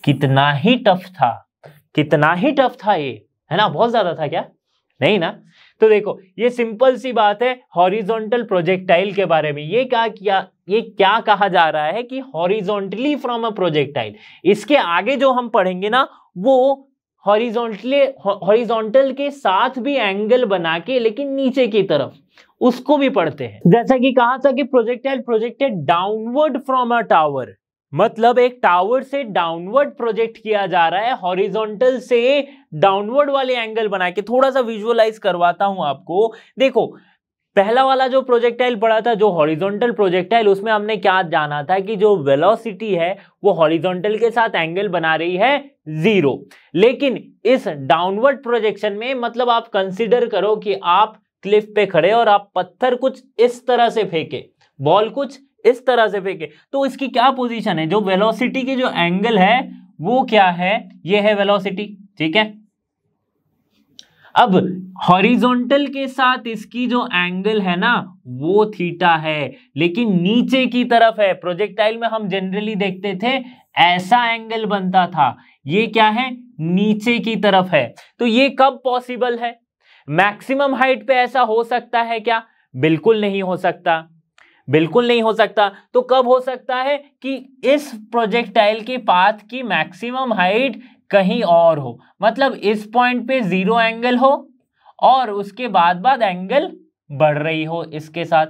कितना ही टफ था, कितना ही टफ था ये, है ना, बहुत ज्यादा था क्या, नहीं ना। तो देखो ये सिंपल सी बात है हॉरिजॉन्टल प्रोजेक्टाइल के बारे में। ये क्या कहा जा रहा है कि हॉरिजॉन्टली फ्रॉम अ प्रोजेक्टाइल। इसके आगे जो हम पढ़ेंगे ना वो हॉरिजॉन्टल के साथ भी एंगल बना के लेकिन नीचे की तरफ, उसको भी पढ़ते हैं। जैसा कि कहा था कि projectile projected downward from a tower, मतलब एक टावर से डाउनवर्ड प्रोजेक्ट किया जा रहा है, हॉरिजॉन्टल से डाउनवर्ड वाले एंगल बना के। थोड़ा सा विजुअलाइज करवाता हूं आपको। देखो पहला वाला जो प्रोजेक्टाइल पढ़ा था, जो हॉरिजॉन्टल प्रोजेक्टाइल, उसमें हमने क्या जाना था कि जो वेलोसिटी है वो हॉरिजॉन्टल के साथ एंगल बना रही है 0। लेकिन इस डाउनवर्ड प्रोजेक्शन में मतलब आप कंसिडर करो कि आप क्लिफ पे खड़े और आप पत्थर कुछ इस तरह से फेंके, बॉल कुछ इस तरह से फेंके, तो इसकी क्या पोजीशन है, जो वेलोसिटी की जो एंगल है वो क्या है, ये है वेलोसिटी। ठीक है, अब हॉरिजॉन्टल के साथ इसकी जो एंगल है ना वो थीटा है, लेकिन नीचे की तरफ है। प्रोजेक्टाइल में हम जनरली देखते थे ऐसा एंगल बनता था, ये क्या है, नीचे की तरफ है। तो ये कब पॉसिबल है, मैक्सिमम हाइट पे ऐसा हो सकता है क्या, बिल्कुल नहीं हो सकता, बिल्कुल नहीं हो सकता। तो कब हो सकता है कि इस प्रोजेक्टाइल के पाथ की मैक्सिमम हाइट कहीं और हो, मतलब इस पॉइंट पे 0 एंगल हो और उसके बाद एंगल बढ़ रही हो इसके साथ।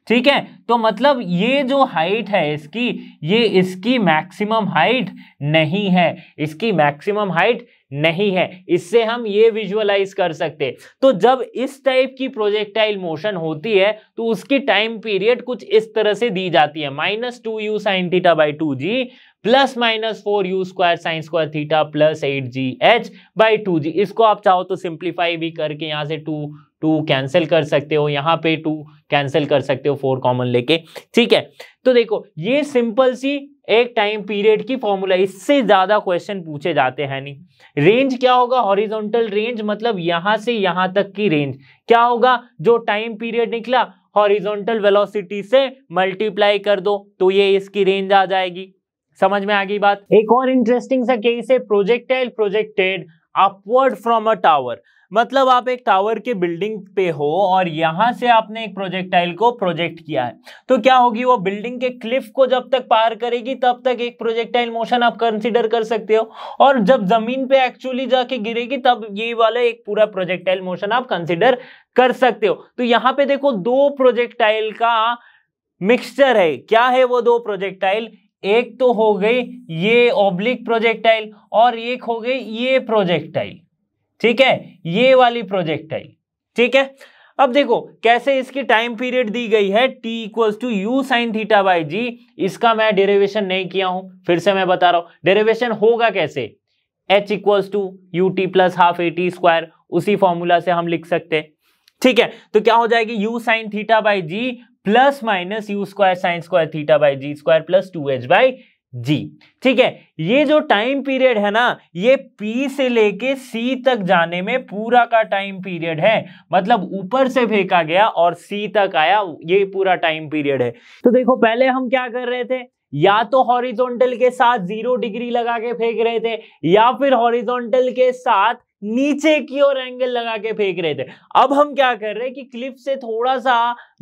ठीक है, तो मतलब ये जो हाइट है इसकी, ये इसकी मैक्सिमम हाइट नहीं है, इसकी मैक्सिमम हाइट नहीं है। इससे हम ये विजुअलाइज कर सकते हैं। तो जब इस टाइप की प्रोजेक्टाइल मोशन होती है तो उसकी टाइम पीरियड कुछ इस तरह से दी जाती है, -2u sin theta by 2g plus -4u square sine square theta plus 8gh by 2g। इसको आप चाहो तो सिंप्लीफाई भी करके यहाँ से 2 कैंसिल कर सकते हो, यहाँ पे 2 कैंसिल कर सकते हो 4 कॉमन लेके। ठीक है, तो देखो ये सिंपल सी एक टाइम पीरियड की फॉर्मूला, इससे ज्यादा क्वेश्चन पूछे जाते हैं नहीं। रेंज क्या होगा, हॉरिजॉन्टल रेंज मतलब यहां से यहां तक की रेंज क्या होगा, जो टाइम पीरियड निकला हॉरिजॉन्टल वेलोसिटी से मल्टीप्लाई कर दो तो ये इसकी रेंज आ जाएगी। समझ में आ गई बात। एक और इंटरेस्टिंग सा केस है, projectile projected upward from a tower. मतलब आप एक टावर के बिल्डिंग पे हो और यहां से आपने एक प्रोजेक्टाइल को प्रोजेक्ट किया है, तो क्या होगी, वो बिल्डिंग के क्लिफ को जब तक पार करेगी तब तक एक प्रोजेक्टाइल मोशन आप कंसीडर कर सकते हो, और जब जमीन पे एक्चुअली जाके गिरेगी तब ये वाला एक पूरा प्रोजेक्टाइल मोशन आप कंसीडर कर सकते हो। तो यहां पे देखो 2 प्रोजेक्टाइल का मिक्सचर है। क्या है वो 2 प्रोजेक्टाइल, एक तो हो गई ये ऑब्लिक प्रोजेक्टाइल और एक हो गई ये प्रोजेक्टाइल। ठीक है, ये वाली प्रोजेक्टाइल। ठीक है, अब देखो कैसे इसकी टाइम पीरियड दी गई है, t equals to u sine theta by g. इसका मैं डेरिवेशन नहीं किया हूं, फिर से मैं बता रहा हूं डेरिवेशन होगा कैसे, h equals to u t plus half a t square, उसी फॉर्मूला से हम लिख सकते हैं। ठीक है, तो क्या हो जाएगी u sine theta by g plus minus u square sine square theta by g square plus 2h by g. ठीक है, ये जो टाइम पीरियड है ना, ये P से लेके C तक जाने में पूरा का टाइम पीरियड है, मतलब ऊपर से फेंका गया और C तक आया, ये पूरा टाइम पीरियड है। तो देखो पहले हम क्या कर रहे थे, या तो हॉरिजॉन्टल के साथ 0 डिग्री लगा के फेंक रहे थे, या फिर हॉरिजॉन्टल के साथ नीचे की ओर एंगल लगा के फेंक रहे थे। अब हम क्या कर रहे हैं कि क्लिफ से थोड़ा सा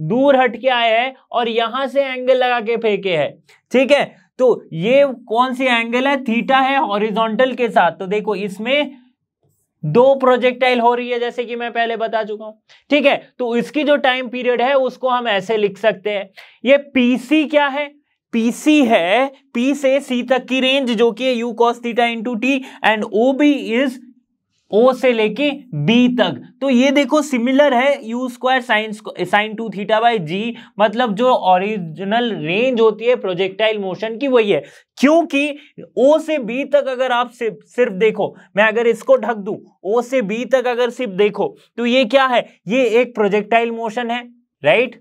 दूर हट के आए हैं और यहां से एंगल लगा के फेंके हैं। ठीक है, तो ये कौन सी एंगल है, थीटा है हॉरिजॉन्टल के साथ। तो देखो इसमें 2 प्रोजेक्टाइल हो रही है, जैसे कि मैं पहले बता चुका हूं। ठीक है, तो इसकी जो टाइम पीरियड है उसको हम ऐसे लिख सकते हैं। ये पीसी क्या है, पीसी है P से C तक की रेंज, जो कि है U cos theta into T, and OB is O से लेके B तक। तो ये देखो सिमिलर है U square sine 2 theta by g, मतलब जो ओरिजिनल रेंज होती है प्रोजेक्टाइल मोशन की वही है। क्योंकि O से B तक अगर आप सिर्फ देखो, मैं अगर इसको ढक दूं, O से B तक अगर सिर्फ देखो तो ये क्या है, ये एक प्रोजेक्टाइल मोशन है, राइट,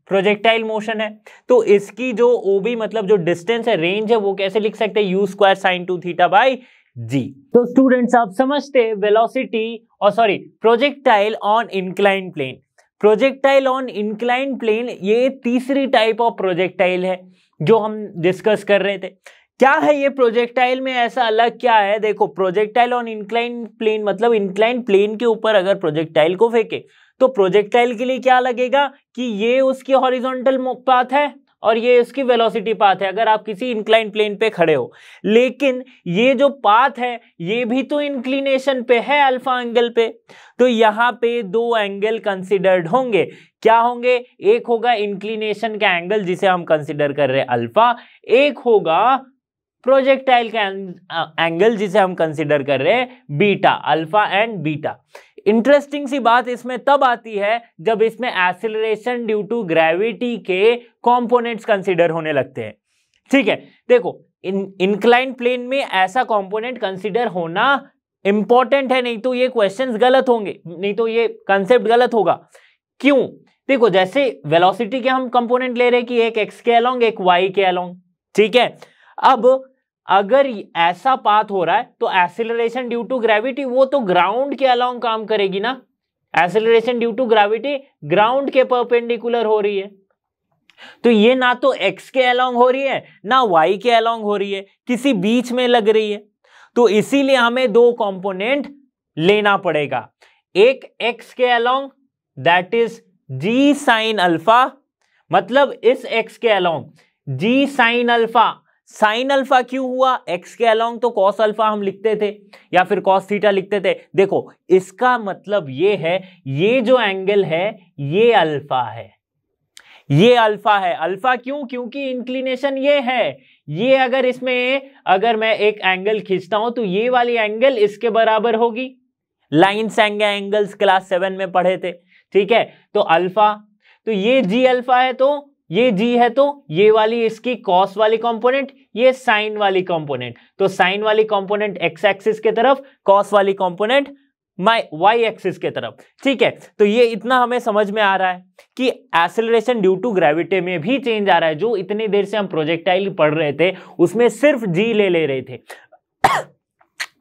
प्रोजेक्टाइल मोशन है। तो इसकी जो OB मतलब जो डिस्टेंस है, रेंज है, वो कैसे लिख सकते हैं, U square sine 2 theta by g. तो स्टूडेंट्स आप समझते हैं वेलोसिटी और sorry projectile on incline plane. Projectile on incline plane ये तीसरी टाइप ऑफ प्रोजेक्टाइल है जो हम डिस्कस कर रहे थे। क्या है ये प्रोजेक्टाइल में ऐसा अलग क्या है, देखो प्रोजेक्टाइल ऑन इंक्लाइन प्लेन मतलब इंक्लाइन प्लेन के ऊपर अगर प्रोजेक्टाइल को फेंके तो प्रोजेक्टाइल के लिए क्या लगेगा कि ये उसकी हॉरिजॉन्टल पाथ है और ये इसकी वेलोसिटी पाथ है, अगर आप किसी इंक्लाइन प्लेन पे खड़े हो। लेकिन ये जो पाथ है ये भी तो इंक्लिनेशन पे है, अल्फा एंगल पे। तो यहाँ पे 2 एंगल कंसिडर्ड होंगे, क्या होंगे, एक होगा इंक्लिनेशन का एंगल जिसे हम कंसिडर कर रहे हैं अल्फा, एक होगा प्रोजेक्टाइल का एंगल जिसे हम कंसिडर कर रहे हैं beta, alpha and beta. Interesting सी बात इसमें तब आती है जब इसमें एक्सीलरेशन ड्यू टू ग्रेविटी के कंपोनेंट्स कंसीडर होने लगते हैं। ठीक है, देखो इंक्लाइन प्लेन में ऐसा कंपोनेंट कंसीडर होना इंपॉर्टेंट है, नहीं तो ये क्वेश्चंस गलत होंगे, नहीं तो ये कंसेप्ट गलत होगा। क्यों, देखो जैसे वेलोसिटी के हम कंपोनेंट ले रहे हैं कि एक एक्स के अलोंग एक वाई के अलोंग। ठीक है, अब अगर ऐसा पाथ हो रहा है तो एक्सीलरेशन ड्यू टू ग्रेविटी वो तो ग्राउंड के अलोंग काम करेगी ना, acceleration due to gravity ground के परपेंडिकुलर हो रही है। तो ये ना तो x के अलोंग हो रही है ना y के अलोंग हो रही है, किसी बीच में लग रही है। तो इसीलिए हमें 2 कंपोनेंट लेना पड़ेगा, एक x के along that is g sine alpha, मतलब इस x के along g sine alpha. Sine alpha क्यों हुआ, x के अलोंग तो कॉस अल्फा हम लिखते थे या फिर कॉस थीटा लिखते थे। देखो इसका मतलब ये है, ये जो एंगल है ये अल्फा है, ये अल्फा है। अल्फा क्यों, क्योंकि इंक्लिनेशन ये है, ये अगर इसमें अगर मैं एक एंगल खींचता हूं तो ये वाली एंगल इसके बराबर होगी, लाइन्स एंगल्स क्लास 7 में पढ़े थे। ठीक है, तो अल्फा, तो ये जी अल्फा है, तो ये जी है, तो ये वाली इसकी कॉस वाली कंपोनेंट, ये साइन वाली कंपोनेंट। तो साइन वाली कंपोनेंट एक्स एक्सिस के तरफ, कॉस वाली कंपोनेंट वाई एक्सिस के तरफ। ठीक है, तो ये इतना हमें समझ में आ रहा है कि एक्सेलरेशन ड्यू टू ग्रेविटी में भी चेंज आ रहा है। जो इतनी देर से हम प्रोजेक्टाइल पढ़ रहे थे उसमें सिर्फ जी ले रहे थे,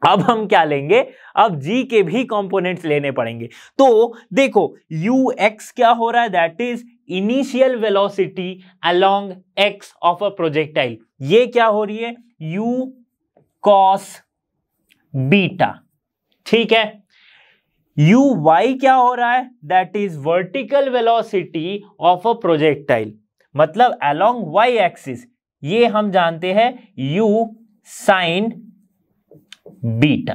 अब हम क्या लेंगे, अब जी के भी कंपोनेंट्स लेने पड़ेंगे। तो देखो यू एक्स क्या हो रहा है, that is initial velocity along x of a projectile, ये क्या हो रही है, यू कॉस बीटा। ठीक है, यू वाई क्या हो रहा है, that is vertical velocity of a projectile, मतलब अलोंग वाई एक्सिस, ये हम जानते हैं यू साइन बीटा।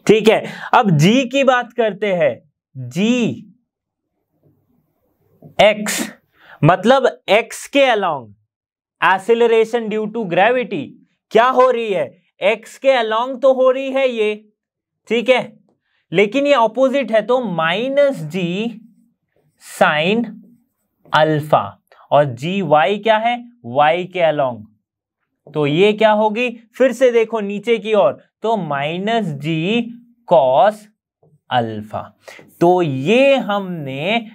ठीक है, अब जी की बात करते हैं, जी एक्स मतलब एक्स के along acceleration due to gravity क्या हो रही है, एक्स के अलोंग तो हो रही है ये, ठीक है, लेकिन ये ऑपोजिट है तो माइनस जी साइन अल्फा, और जी वाई क्या है, वाई के अलोंग, तो ये क्या होगी, फिर से देखो नीचे की ओर, तो माइनस जी कॉस अल्फा। तो ये हमने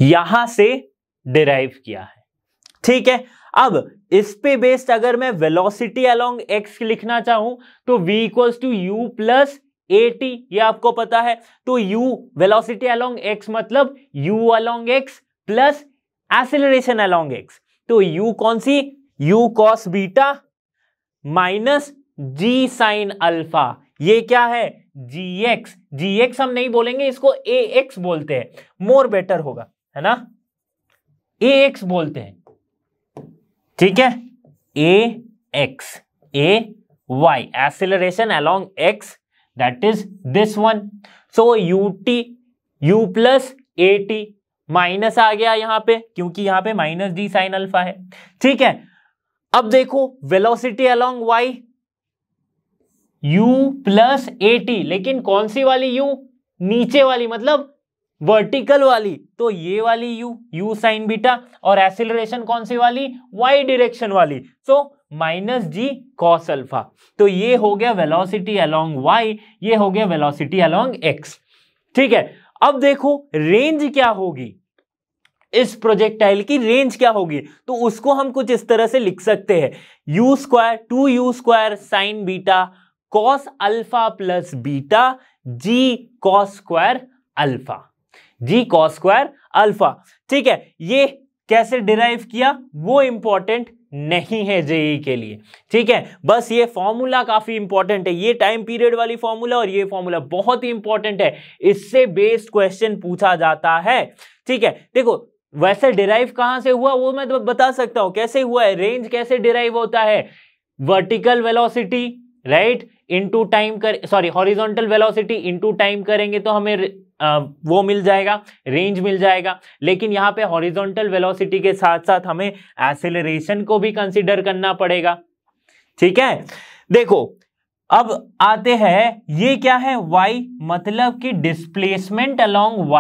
यहां से डिराइव किया है। ठीक है, अब इस पे बेस्ड अगर मैं वेलोसिटी अलोंग एक्स लिखना चाहूं तो v equals to u plus at, ये आपको पता है। तो u वेलोसिटी अलोंग x मतलब u along x plus acceleration along x। तो u कौन सी, u cos beta minus g sine alpha, ये क्या है gx। gx हम नहीं बोलेंगे, इसको ax बोलते हैं, मोर बेटर होगा, है ना, ax बोलते हैं, ठीक है, ax, ay acceleration along x, that is this one. So ut u plus at minus आ गया यहां पे, क्योंकि यहां पे माइनस d साइन अल्फा है, ठीक है। अब देखो velocity along y u plus at, लेकिन कौन सी वाली u, नीचे वाली मतलब वर्टिकल वाली, तो ये वाली u साइन बीटा, और एक्सेलरेशन कौन सी वाली, y डायरेक्शन वाली, सो माइनस जी कॉस अल्फा। तो ये हो गया वेलोसिटी अलोंग y, ये हो गया वेलोसिटी अलोंग x, ठीक है। अब देखो रेंज क्या होगी, इस प्रोजेक्टाइल की रेंज क्या होगी, तो उसको हम कुछ इस तरह से लिख सकते हैं, u square 2u square sine beta cos alpha plus beta g cos square alpha, g cos square alpha, ठीक है। ये कैसे डिराइव किया वो इंपॉर्टेंट नहीं है जेईई के लिए, ठीक है, बस ये फॉर्मूला काफी इंपॉर्टेंट है, ये टाइम पीरियड वाली फॉर्मूला और ये फॉर्मूला बहुत ही इंपॉर्टेंट है, इससे बेस्ड क्वेश्चन पूछा जाता है, ठीक है। देखो वैसे डिराइव कहां से हुआ वो मैं तो बता सकता हूं, कैसे हुआ है, रेंज कैसे डिराइव होता है, vertical velocity right into time कर, sorry horizontal velocity into time करेंगे तो हमें वो मिल जाएगा, रेंज मिल जाएगा। लेकिन यहाँ पे हॉरिजॉन्टल वेलोसिटी के साथ साथ हमें एक्सेलरेशन को भी कंसीडर करना पड़ेगा, ठीक है। देखो अब आते हैं, ये क्या है y, मतलब कि डिस्प्लेसमेंट अलोंग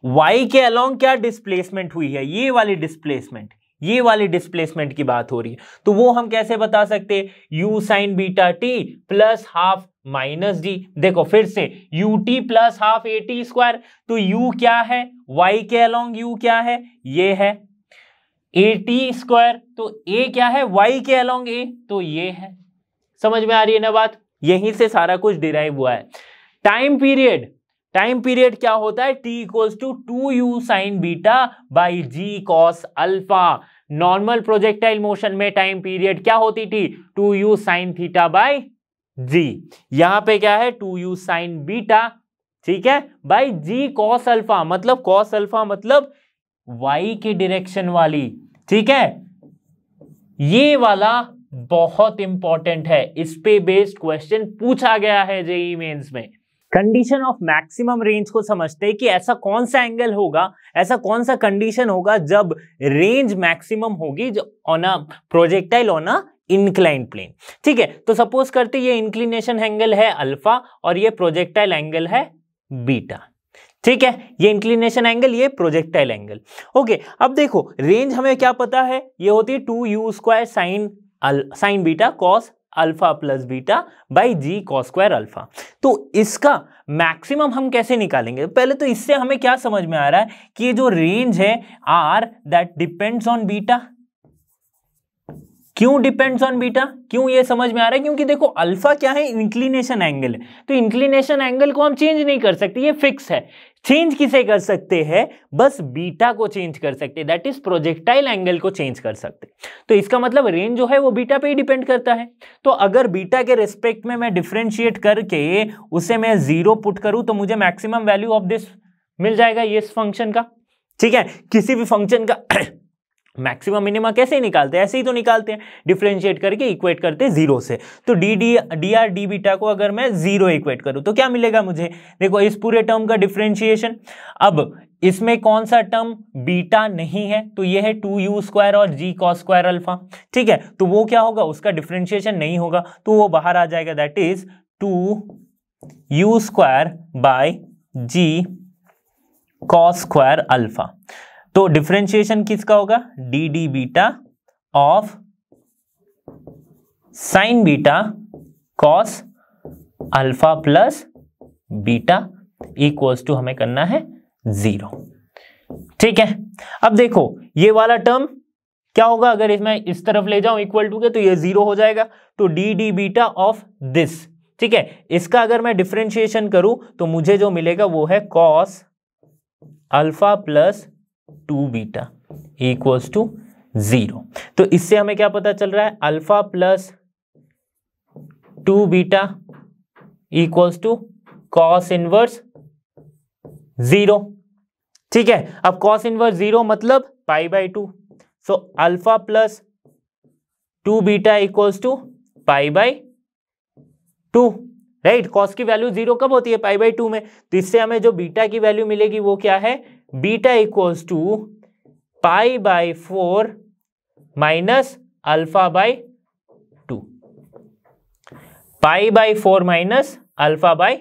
y के अलोंग क्या डिस्प्लेसमेंट हुई है, ये वाली डिस्प्लेसमेंट, ये वाली डिस्प्लेसमेंट की बात हो रही है, तो वो हम कैसे बता सकते हैं, u sign beta t plus half minus d। देखो फिर से ut plus half at square, तो u क्या है, y के अलोंग u क्या है, ये है at स्क्वायर, तो a क्या है, y के अलोंग a, तो ये है। समझ में आ रही है ना बात, यहीं से सारा कुछ डिराइव हुआ है। टाइम पीरियड क्या होता है, t equals to 2u sine beta by g cos alpha. Normal projectile motion में टाइम पीरियड क्या होती थी, 2u sine theta by g, यहां पे क्या है 2u साइन बीटा, ठीक है, बाई g कॉस अल्फा, मतलब कॉस अल्फा मतलब y के डायरेक्शन वाली, ठीक है। ये वाला बहुत इंपॉर्टेंट है, इस पे बेस्ड क्वेश्चन पूछा गया है जेईई मेंस में। कंडीशन ऑफ मैक्सिमम रेंज को समझते हैं कि ऐसा कौन सा एंगल होगा, ऐसा कौन सा कंडीशन होगा जब रेंज मैक्सिमम होगी on a projectile on a inclined plane, ठीक है। तो सपोज करते ये इंक्लिनेशन एंगल है अल्फा और ये प्रोजेक्टाइल एंगल है बीटा, ठीक है, ये इंक्लिनेशन एंगल, ये प्रोजेक्टाइल एंगल, ओके। अब देखो रेंज हमें क्या पता है, ये होती है 2u square sine beta cos alpha plus beta by g cos square alpha. तो इसका मैक्सिमम हम कैसे निकालेंगे, पहले तो इससे हमें क्या समझ में आ रहा है कि ये जो रेंज है r that depends on beta. क्यों डिपेंड्स ऑन बीटा, क्यों ये समझ में आ रहा है, क्योंकि देखो अल्फा क्या है, इंक्लिनेशन एंगल है, तो इंक्लिनेशन एंगल को हम चेंज नहीं कर सकते, ये फिक्स है। चेंज किसे कर सकते हैं, बस बीटा को चेंज कर सकते हैं, दैट इज प्रोजेक्टाइल एंगल को चेंज कर सकते। तो इसका मतलब रेंज जो है वो बीटा पे ही डिपेंड करता है। तो अगर बीटा के रिस्पेक्ट में मैं डिफरेंशिएट करके उसे मैं 0 पुट करूं तो मुझे मैक्सिमम वैल्यू ऑफ दिस मिल जाएगा, ये इस फंक्शन का, ठीक है। किसी भी फंक्शन का मैक्सिमम मिनिमा कैसे निकालते हैं, ऐसे ही तो निकालते हैं, डिफरेंशिएट करके इक्वेट करते हैं 0 से। तो डी आर डी बीटा को अगर मैं 0 इक्वेट करूं तो क्या मिलेगा मुझे, देखो इस पूरे टर्म का डिफरेंशिएशन। अब इसमें कौन सा टर्म बीटा नहीं है, तो ये है 2u स्क्वायर और g कॉस स्क्वायर अल्फा, ठीक है। तो वो क्या होगा, उसका डिफरेंशिएशन नहीं होगा, तो वो बाहर आ जाएगा, that is 2u square by g cos square alpha. तो डिफरेंशिएशन किसका होगा, d d beta of sine beta cos alpha plus beta equals to हमें करना है 0, ठीक है। अब देखो ये वाला टर्म क्या होगा अगर इसमें इस तरफ ले जाऊं इक्वल टू के, तो ये 0 हो जाएगा, तो D d beta of this, ठीक है। इसका अगर मैं डिफरेंशिएशन करूं तो मुझे जो मिलेगा वो है cos alpha plus 2 beta equals to 0। तो इससे हमें क्या पता चल रहा है, alpha plus 2 beta equals to cos inverse 0, ठीक है। अब कॉस इनवर्स 0 मतलब pi by 2, so alpha plus 2 beta equals to pi by 2, right. Cos की वैल्यू 0 कब होती है, पाई बाई 2 में। तो इससे हमें जो बीटा की वैल्यू मिलेगी वो क्या है, beta equals to pi by 4 minus alpha by 2, pi by 4 minus alpha by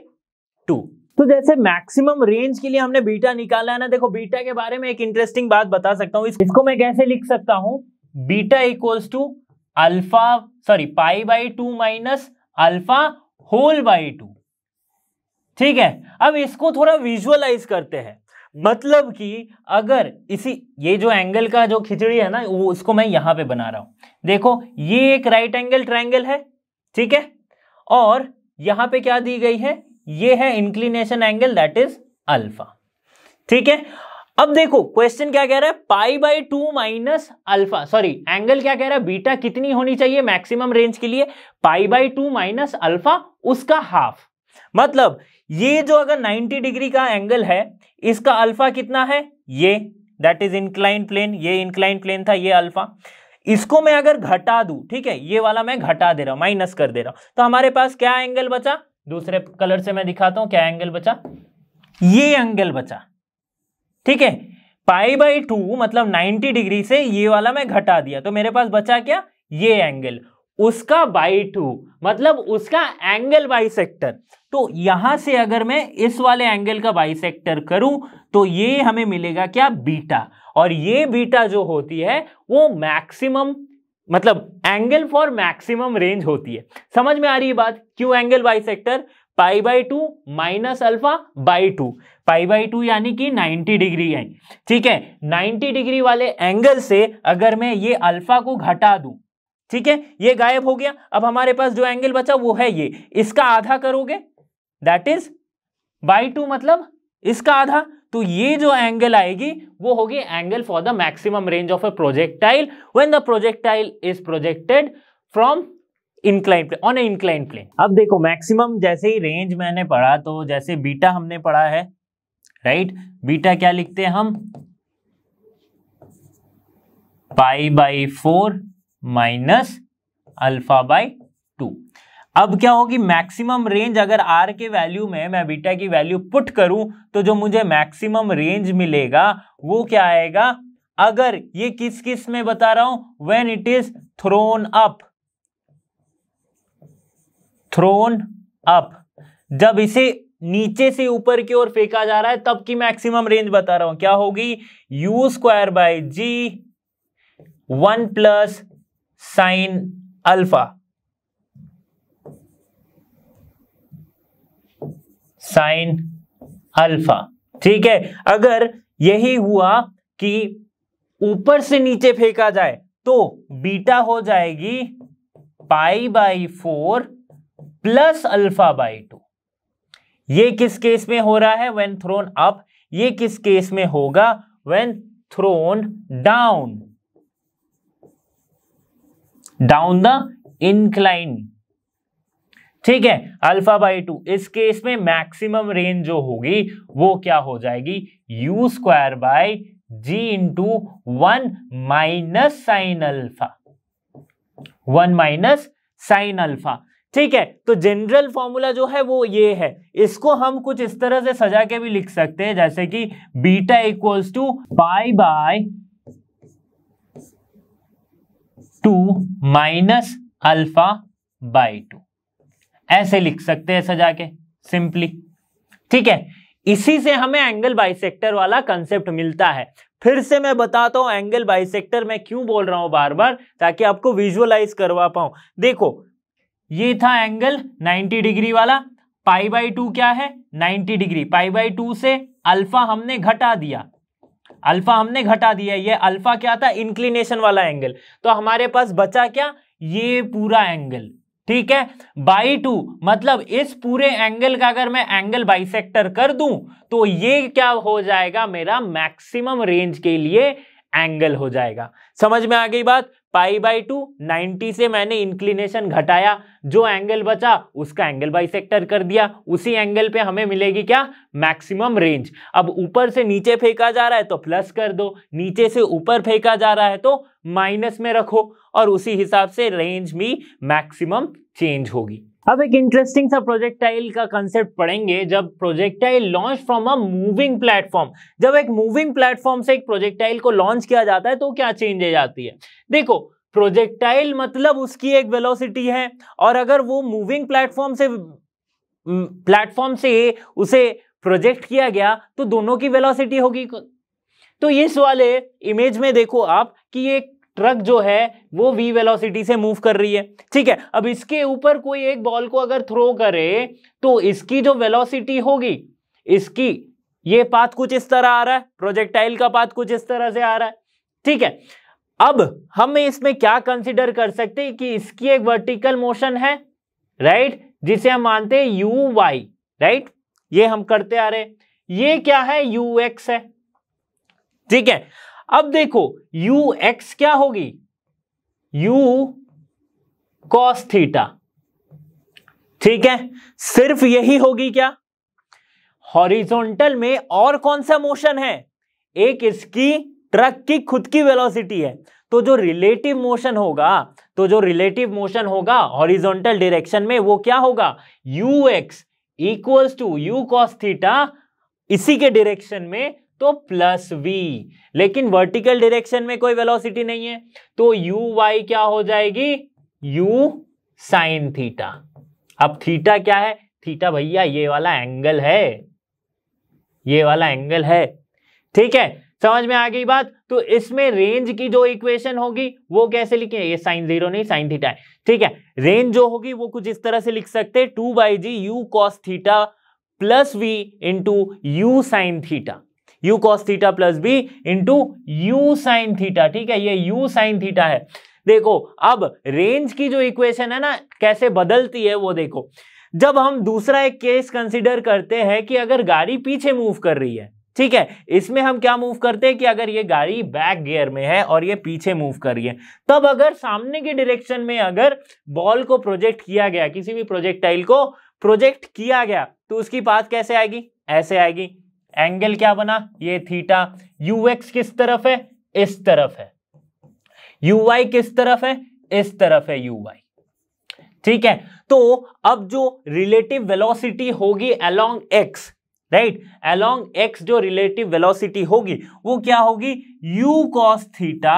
2। तो जैसे मैक्सिमम रेंज के लिए हमने बीटा निकाला है ना, देखो बीटा के बारे में एक इंटरेस्टिंग बात बता सकता हूं, इसको मैं कैसे लिख सकता हूं, beta equals to alpha sorry pi by 2 minus alpha whole by 2, ठीक है। अब इसको थोड़ा विजुअलाइज करते हैं, मतलब कि अगर ये जो एंगल का जो खिचड़ी है ना, वो उसको मैं यहां पे बना रहा हूं। देखो ये एक राइट एंगल ट्रायंगल है, ठीक है, और यहां पे क्या दी गई है, ये है inclination angle that is alpha, ठीक है। अब देखो क्वेश्चन क्या कह रहा है, पाई by 2 minus alpha, sorry angle क्या कह रहा है, बीटा कितनी होनी चाहिए मैक्सिमम रेंज के लिए, पाई बाई 2 माइनस अल्फा उसका हाफ। मतलब ये जो अगर 90 डिग्री का एंगल है, इसका अल्फा कितना है, ये दैट इज इंक्लाइन प्लेन, ये इंक्लाइन प्लेन था, ये अल्फा। इसको मैं अगर घटा दूं, ठीक है, ये वाला मैं घटा दे रहा हूं, माइनस कर दे रहा हूं, तो हमारे पास क्या एंगल बचा, दूसरे कलर से मैं दिखाता हूं क्या एंगल बचा, ये एंगल बचा, ठीक है। पाई बाई 2 मतलब 90 डिग्री से ये वाला मैं घटा दिया, तो मेरे पास बचा क्या, ये एंगल, उसका बाई 2 मतलब उसका एंगल बाइसेक्टर। तो यहां से अगर मैं इस वाले एंगल का बाइसेक्टर करूं तो ये हमें मिलेगा क्या, बीटा। और ये बीटा जो होती है वो मैक्सिमम मतलब एंगल फॉर मैक्सिमम रेंज होती है। समझ में आ रही है बात, क्यों angle bisector, pi by 2 minus alpha by 2, pi by 2 यानी कि 90 डिग्री है, ठीक है। 90 डिग्री वाले एंगल से अगर मैं ये अल्फा को घटा दूं, ठीक है, ये गायब हो गया। अब हमारे पास जो एंगल बचा वो है ये, इसका आधा करोगे दैट इज बाई 2 मतलब इसका आधा, तो ये जो एंगल आएगी वो होगी angle for the maximum range of a projectile when the projectile is projected from incline plane on a incline plane. अब देखो मैक्सिमम जैसे ही रेंज मैंने पढ़ा, तो जैसे बीटा हमने पढ़ा है, राइट, बीटा क्या लिखते हैं हम, पाई बाई 4 माइनस अल्फा बाई 2। अब क्या होगी, मैक्सिमम रेंज अगर आर के वैल्यू में मैं बीटा की वैल्यू पुट करूं तो जो मुझे मैक्सिमम रेंज मिलेगा वो क्या आएगा, अगर ये किस किस में बता रहा हूं, when it is throne up, throne up, जब इसे नीचे से ऊपर की ओर फेंका जा रहा है तब की मैक्सिमम रेंज बता रहा हूं, क्या होगी, u square by g 1 plus sine alpha, sine alpha, ठीक है। अगर यही हुआ कि ऊपर से नीचे फेंका जाए तो बीटा हो जाएगी पाई बाई 4 प्लस अल्फा बाई 2। ये किस केस में हो रहा है, व्हेन थ्रोन अप, ये किस केस में होगा, when thrown down, down the incline, ठीक है, अल्फा बाई 2। इस केस में मैक्सिमम रेंज जो होगी वो क्या हो जाएगी, u square by g into 1 minus sine alpha, 1 minus sine alpha, ठीक है। तो जनरल फॉर्मूला जो है वो ये है, इसको हम कुछ इस तरह से सजा के भी लिख सकते हैं, जैसे कि beta equals to pi by 2 minus alpha by 2, ऐसे लिख सकते हैं सजा के सिंपली, ठीक है। इसी से हमें एंगल बाइसेक्टर वाला कंसेप्ट मिलता है। फिर से मैं बताता हूं एंगल बाइसेक्टर मैं क्यों बोल रहा हूं बार बार, ताकि आपको विजुअलाइज करवा पाऊं। देखो ये था एंगल 90 डिग्री वाला, पाई बाई 2 क्या है 90 डिग्री, पाई बाई 2 से अल्फा हमने घटा दिया, अल्फा हमने घटा दिया, ये अल्फा क्या था, इंक्लिनेशन वाला एंगल, तो हमारे पास बचा क्या, ये पूरा एंगल, ठीक है, बाई 2, मतलब इस पूरे एंगल का अगर मैं एंगल बाइसेक्टर कर दूं तो ये क्या हो जाएगा, मेरा मैक्सिमम रेंज के लिए एंगल हो जाएगा। समझ में आ गई बात। पाई बाई 2, 90 से मैंने इंक्लिनेशन घटाया, जो एंगल बचा उसका एंगल बाइसेक्टर कर दिया, उसी एंगल पे हमें मिलेगी क्या, मैक्सिमम रेंज। अब ऊपर से नीचे फेंका जा रहा है तो प्लस कर दो, नीचे से ऊपर फेंका जा रहा है तो माइनस में रखो, और उसी हिसाब से रेंज में मैक्सिमम चेंज होगी। अब एक इंटरेस्टिंग सा प्रोजेक्टाइल का कंसेप्ट पढ़ेंगे, जब projectile launch from a moving platform, जब एक मूविंग प्लेटफॉर्म से एक प्रोजेक्टाइल को लॉन्च किया जाता है तो क्या चेंजेज आती है। देखो प्रोजेक्टाइल मतलब उसकी एक वेलोसिटी है, और अगर वो मूविंग प्लेटफॉर्म से उसे प्रोजेक्ट किया गया तो दोनों की वेलोसिटी होगी। तो इस वाले इमेज में देखो आप कि एक ट्रक जो है वो v वेलोसिटी से मूव कर रही है, ठीक है। अब इसके ऊपर कोई एक बॉल को अगर थ्रो करे तो इसकी जो वेलोसिटी होगी, इसकी ये पाथ कुछ इस तरह आ रहा है, प्रोजेक्टाइल का पाथ कुछ इस तरह से आ रहा है, ठीक है। अब हम इसमें क्या कंसीडर कर सकते हैं कि इसकी एक वर्टिकल मोशन है, राइट, जिसे हम मानते हैं यू वाई, राइट, ये हम करते आ रहे, ये क्या है, यू एक्स है, ठीक है। अब देखो यू एक्स क्या होगी, यू कॉस थीटा, ठीक है, सिर्फ यही होगी क्या। हॉरिजॉन्टल में और कौन सा मोशन है, एक इसकी ट्रक की खुद की वेलोसिटी है, तो जो रिलेटिव मोशन होगा हॉरिजॉन्टल डायरेक्शन में वो क्या होगा, u x equals to u cos theta, इसी के डायरेक्शन में तो प्लस वी, लेकिन वर्टिकल डायरेक्शन में कोई वेलोसिटी नहीं है, तो यू वाई क्या हो जाएगी, यू साइन थीटा। अब थीटा क्या है, थीटा भैया ये वाला एंगल है, ये वाला एंगल है, ठीक है, समझ में आ गई बात। तो इसमें रेंज की जो इक्वेशन होगी वो कैसे लिखें, ये साइन जीरो नहीं साइन थीटा है, ठीक है। रेंज जो होगी वो कुछ इस तरह से लिख सकते हैं, 2/g u cos theta plus v into u sine theta, u cos theta plus b into u sine theta, ठीक है, ये यू साइन थीटा है। देखो अब रेंज की जो इक्वेशन है ना कैसे बदलती है वो देखो, जब हम दूसरा एक केस कंसीडर करते हैं कि अगर गाड़ी पीछे मूव कर रही है, ठीक है, इसमें हम क्या मूव करते हैं कि अगर ये गाड़ी बैक गियर में है और ये पीछे मूव कर रही है, तब अगर सामने के डायरेक्शन में अगर बॉल को प्रोजेक्ट किया गया, किसी भी प्रोजेक्टाइल को प्रोजेक्ट किया गया, तो उसकी पाथ कैसे आएगी, ऐसे आएगी, एंगल क्या बना, ये थीटा, यू एक्स किस तरफ है, इस तरफ है, यू वाई किस तरफ है, इस तरफ है यू वाई, ठीक है। तो अब जो रिलेटिव वेलोसिटी होगी along x, right, along x जो रिलेटिव वेलोसिटी होगी वो क्या होगी, u cos theta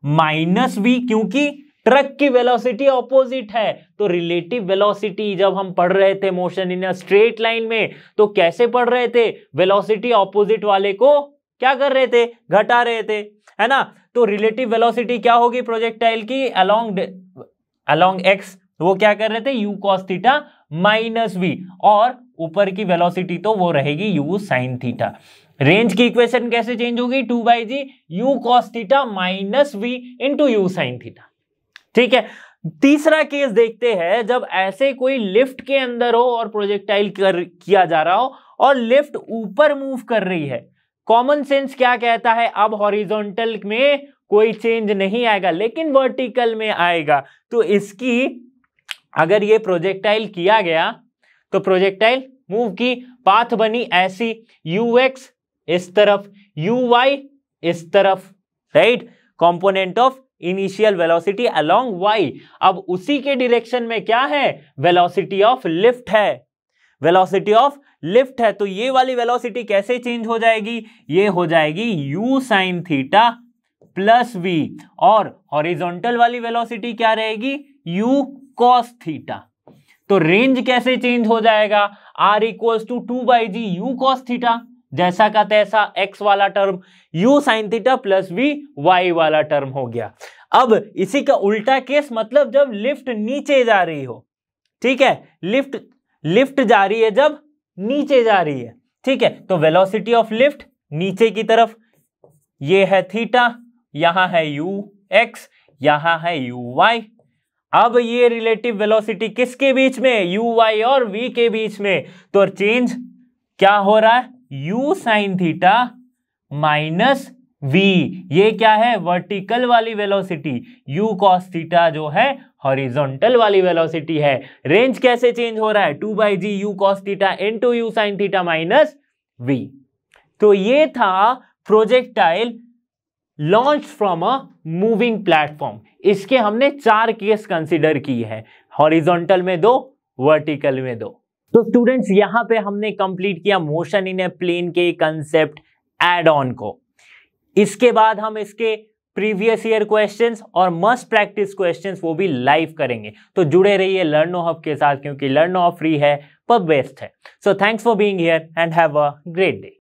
minus v, क्योंकि ट्रक की वेलोसिटी ऑपोजिट है, तो रिलेटिव वेलोसिटी जब हम पढ़ रहे थे motion in a straight line में तो कैसे पढ़ रहे थे, वेलोसिटी ऑपोजिट वाले को क्या कर रहे थे, घटा रहे थे, है ना। तो रिलेटिव वेलोसिटी क्या होगी प्रोजेक्टाइल की अलोंग एक्स, वो क्या कर रहे थे, u cos theta minus v, और ऊपर की वेलोसिटी तो वो रहेगी यू साइन थीटा। रेंज की इक्वेशन कैसे चेंज होगी, 2/g u cos theta minus v into u sine theta, ठीक है। तीसरा केस देखते हैं, जब ऐसे कोई लिफ्ट के अंदर हो और प्रोजेक्टाइल किया जा रहा हो और लिफ्ट ऊपर मूव कर रही है, कॉमन सेंस क्या कहता है, अब हॉरिजॉन्टल में कोई चेंज नहीं आएगा लेकिन वर्टिकल में आएगा, तो इसकी अगर ये प्रोजेक्टाइल किया गया तो प्रोजेक्टाइल मूव की, पाथ बनी ऐसी, यू एक्स इस तरफ, यू वाई इस तरफ, right, component of initial velocity along y. अब उसी के डायरेक्शन में क्या है, वेलोसिटी ऑफ लिफ्ट है, वेलोसिटी ऑफ लिफ्ट है, तो ये वाली वेलोसिटी कैसे चेंज हो जाएगी, ये हो जाएगी u sine theta plus v, और हॉरिजॉन्टल वाली वेलोसिटी क्या रहेगी, यू कॉस थीटा। तो रेंज कैसे चेंज हो जाएगा, r equals to 2/g u cos theta, जैसा का तैसा x वाला term, u sine theta plus v y वाला टर्म हो गया। अब इसी का उल्टा केस, मतलब जब लिफ्ट नीचे जा रही हो, ठीक है, लिफ्ट जा रही है जब नीचे जा रही है, ठीक है, तो वेलोसिटी ऑफ लिफ्ट नीचे की तरफ, ये है थीटा, यहां है यू एक्स, यहां है यू वाई। अब ये रिलेटिव वेलोसिटी किसके बीच में, यू वाई और वी के बीच में, तो चेंज क्या हो रहा है, u sine theta minus v, ये क्या है, वर्टिकल वाली वेलोसिटी, यू कॉस थीटा जो है हॉरिजॉन्टल वाली वेलोसिटी है। रेंज कैसे चेंज हो रहा है, 2/g u cos theta into u sine theta minus v. तो ये था projectile launch from a moving platform. इसके हमने 4 केस कंसिडर की है, हॉरिजॉन्टल में 2, वर्टिकल में 2। तो स्टूडेंट्स यहां पे हमने कंप्लीट किया मोशन इन ए प्लेन के कंसेप्ट एड ऑन को। इसके बाद हम इसके प्रीवियस ईयर क्वेश्चंस और मस्ट प्रैक्टिस क्वेश्चंस वो भी लाइव करेंगे। तो जुड़े रहिए लर्नो हब के साथ, क्योंकि लर्नो हब फ्री है पर बेस्ट है। So thanks for being here and have a great day.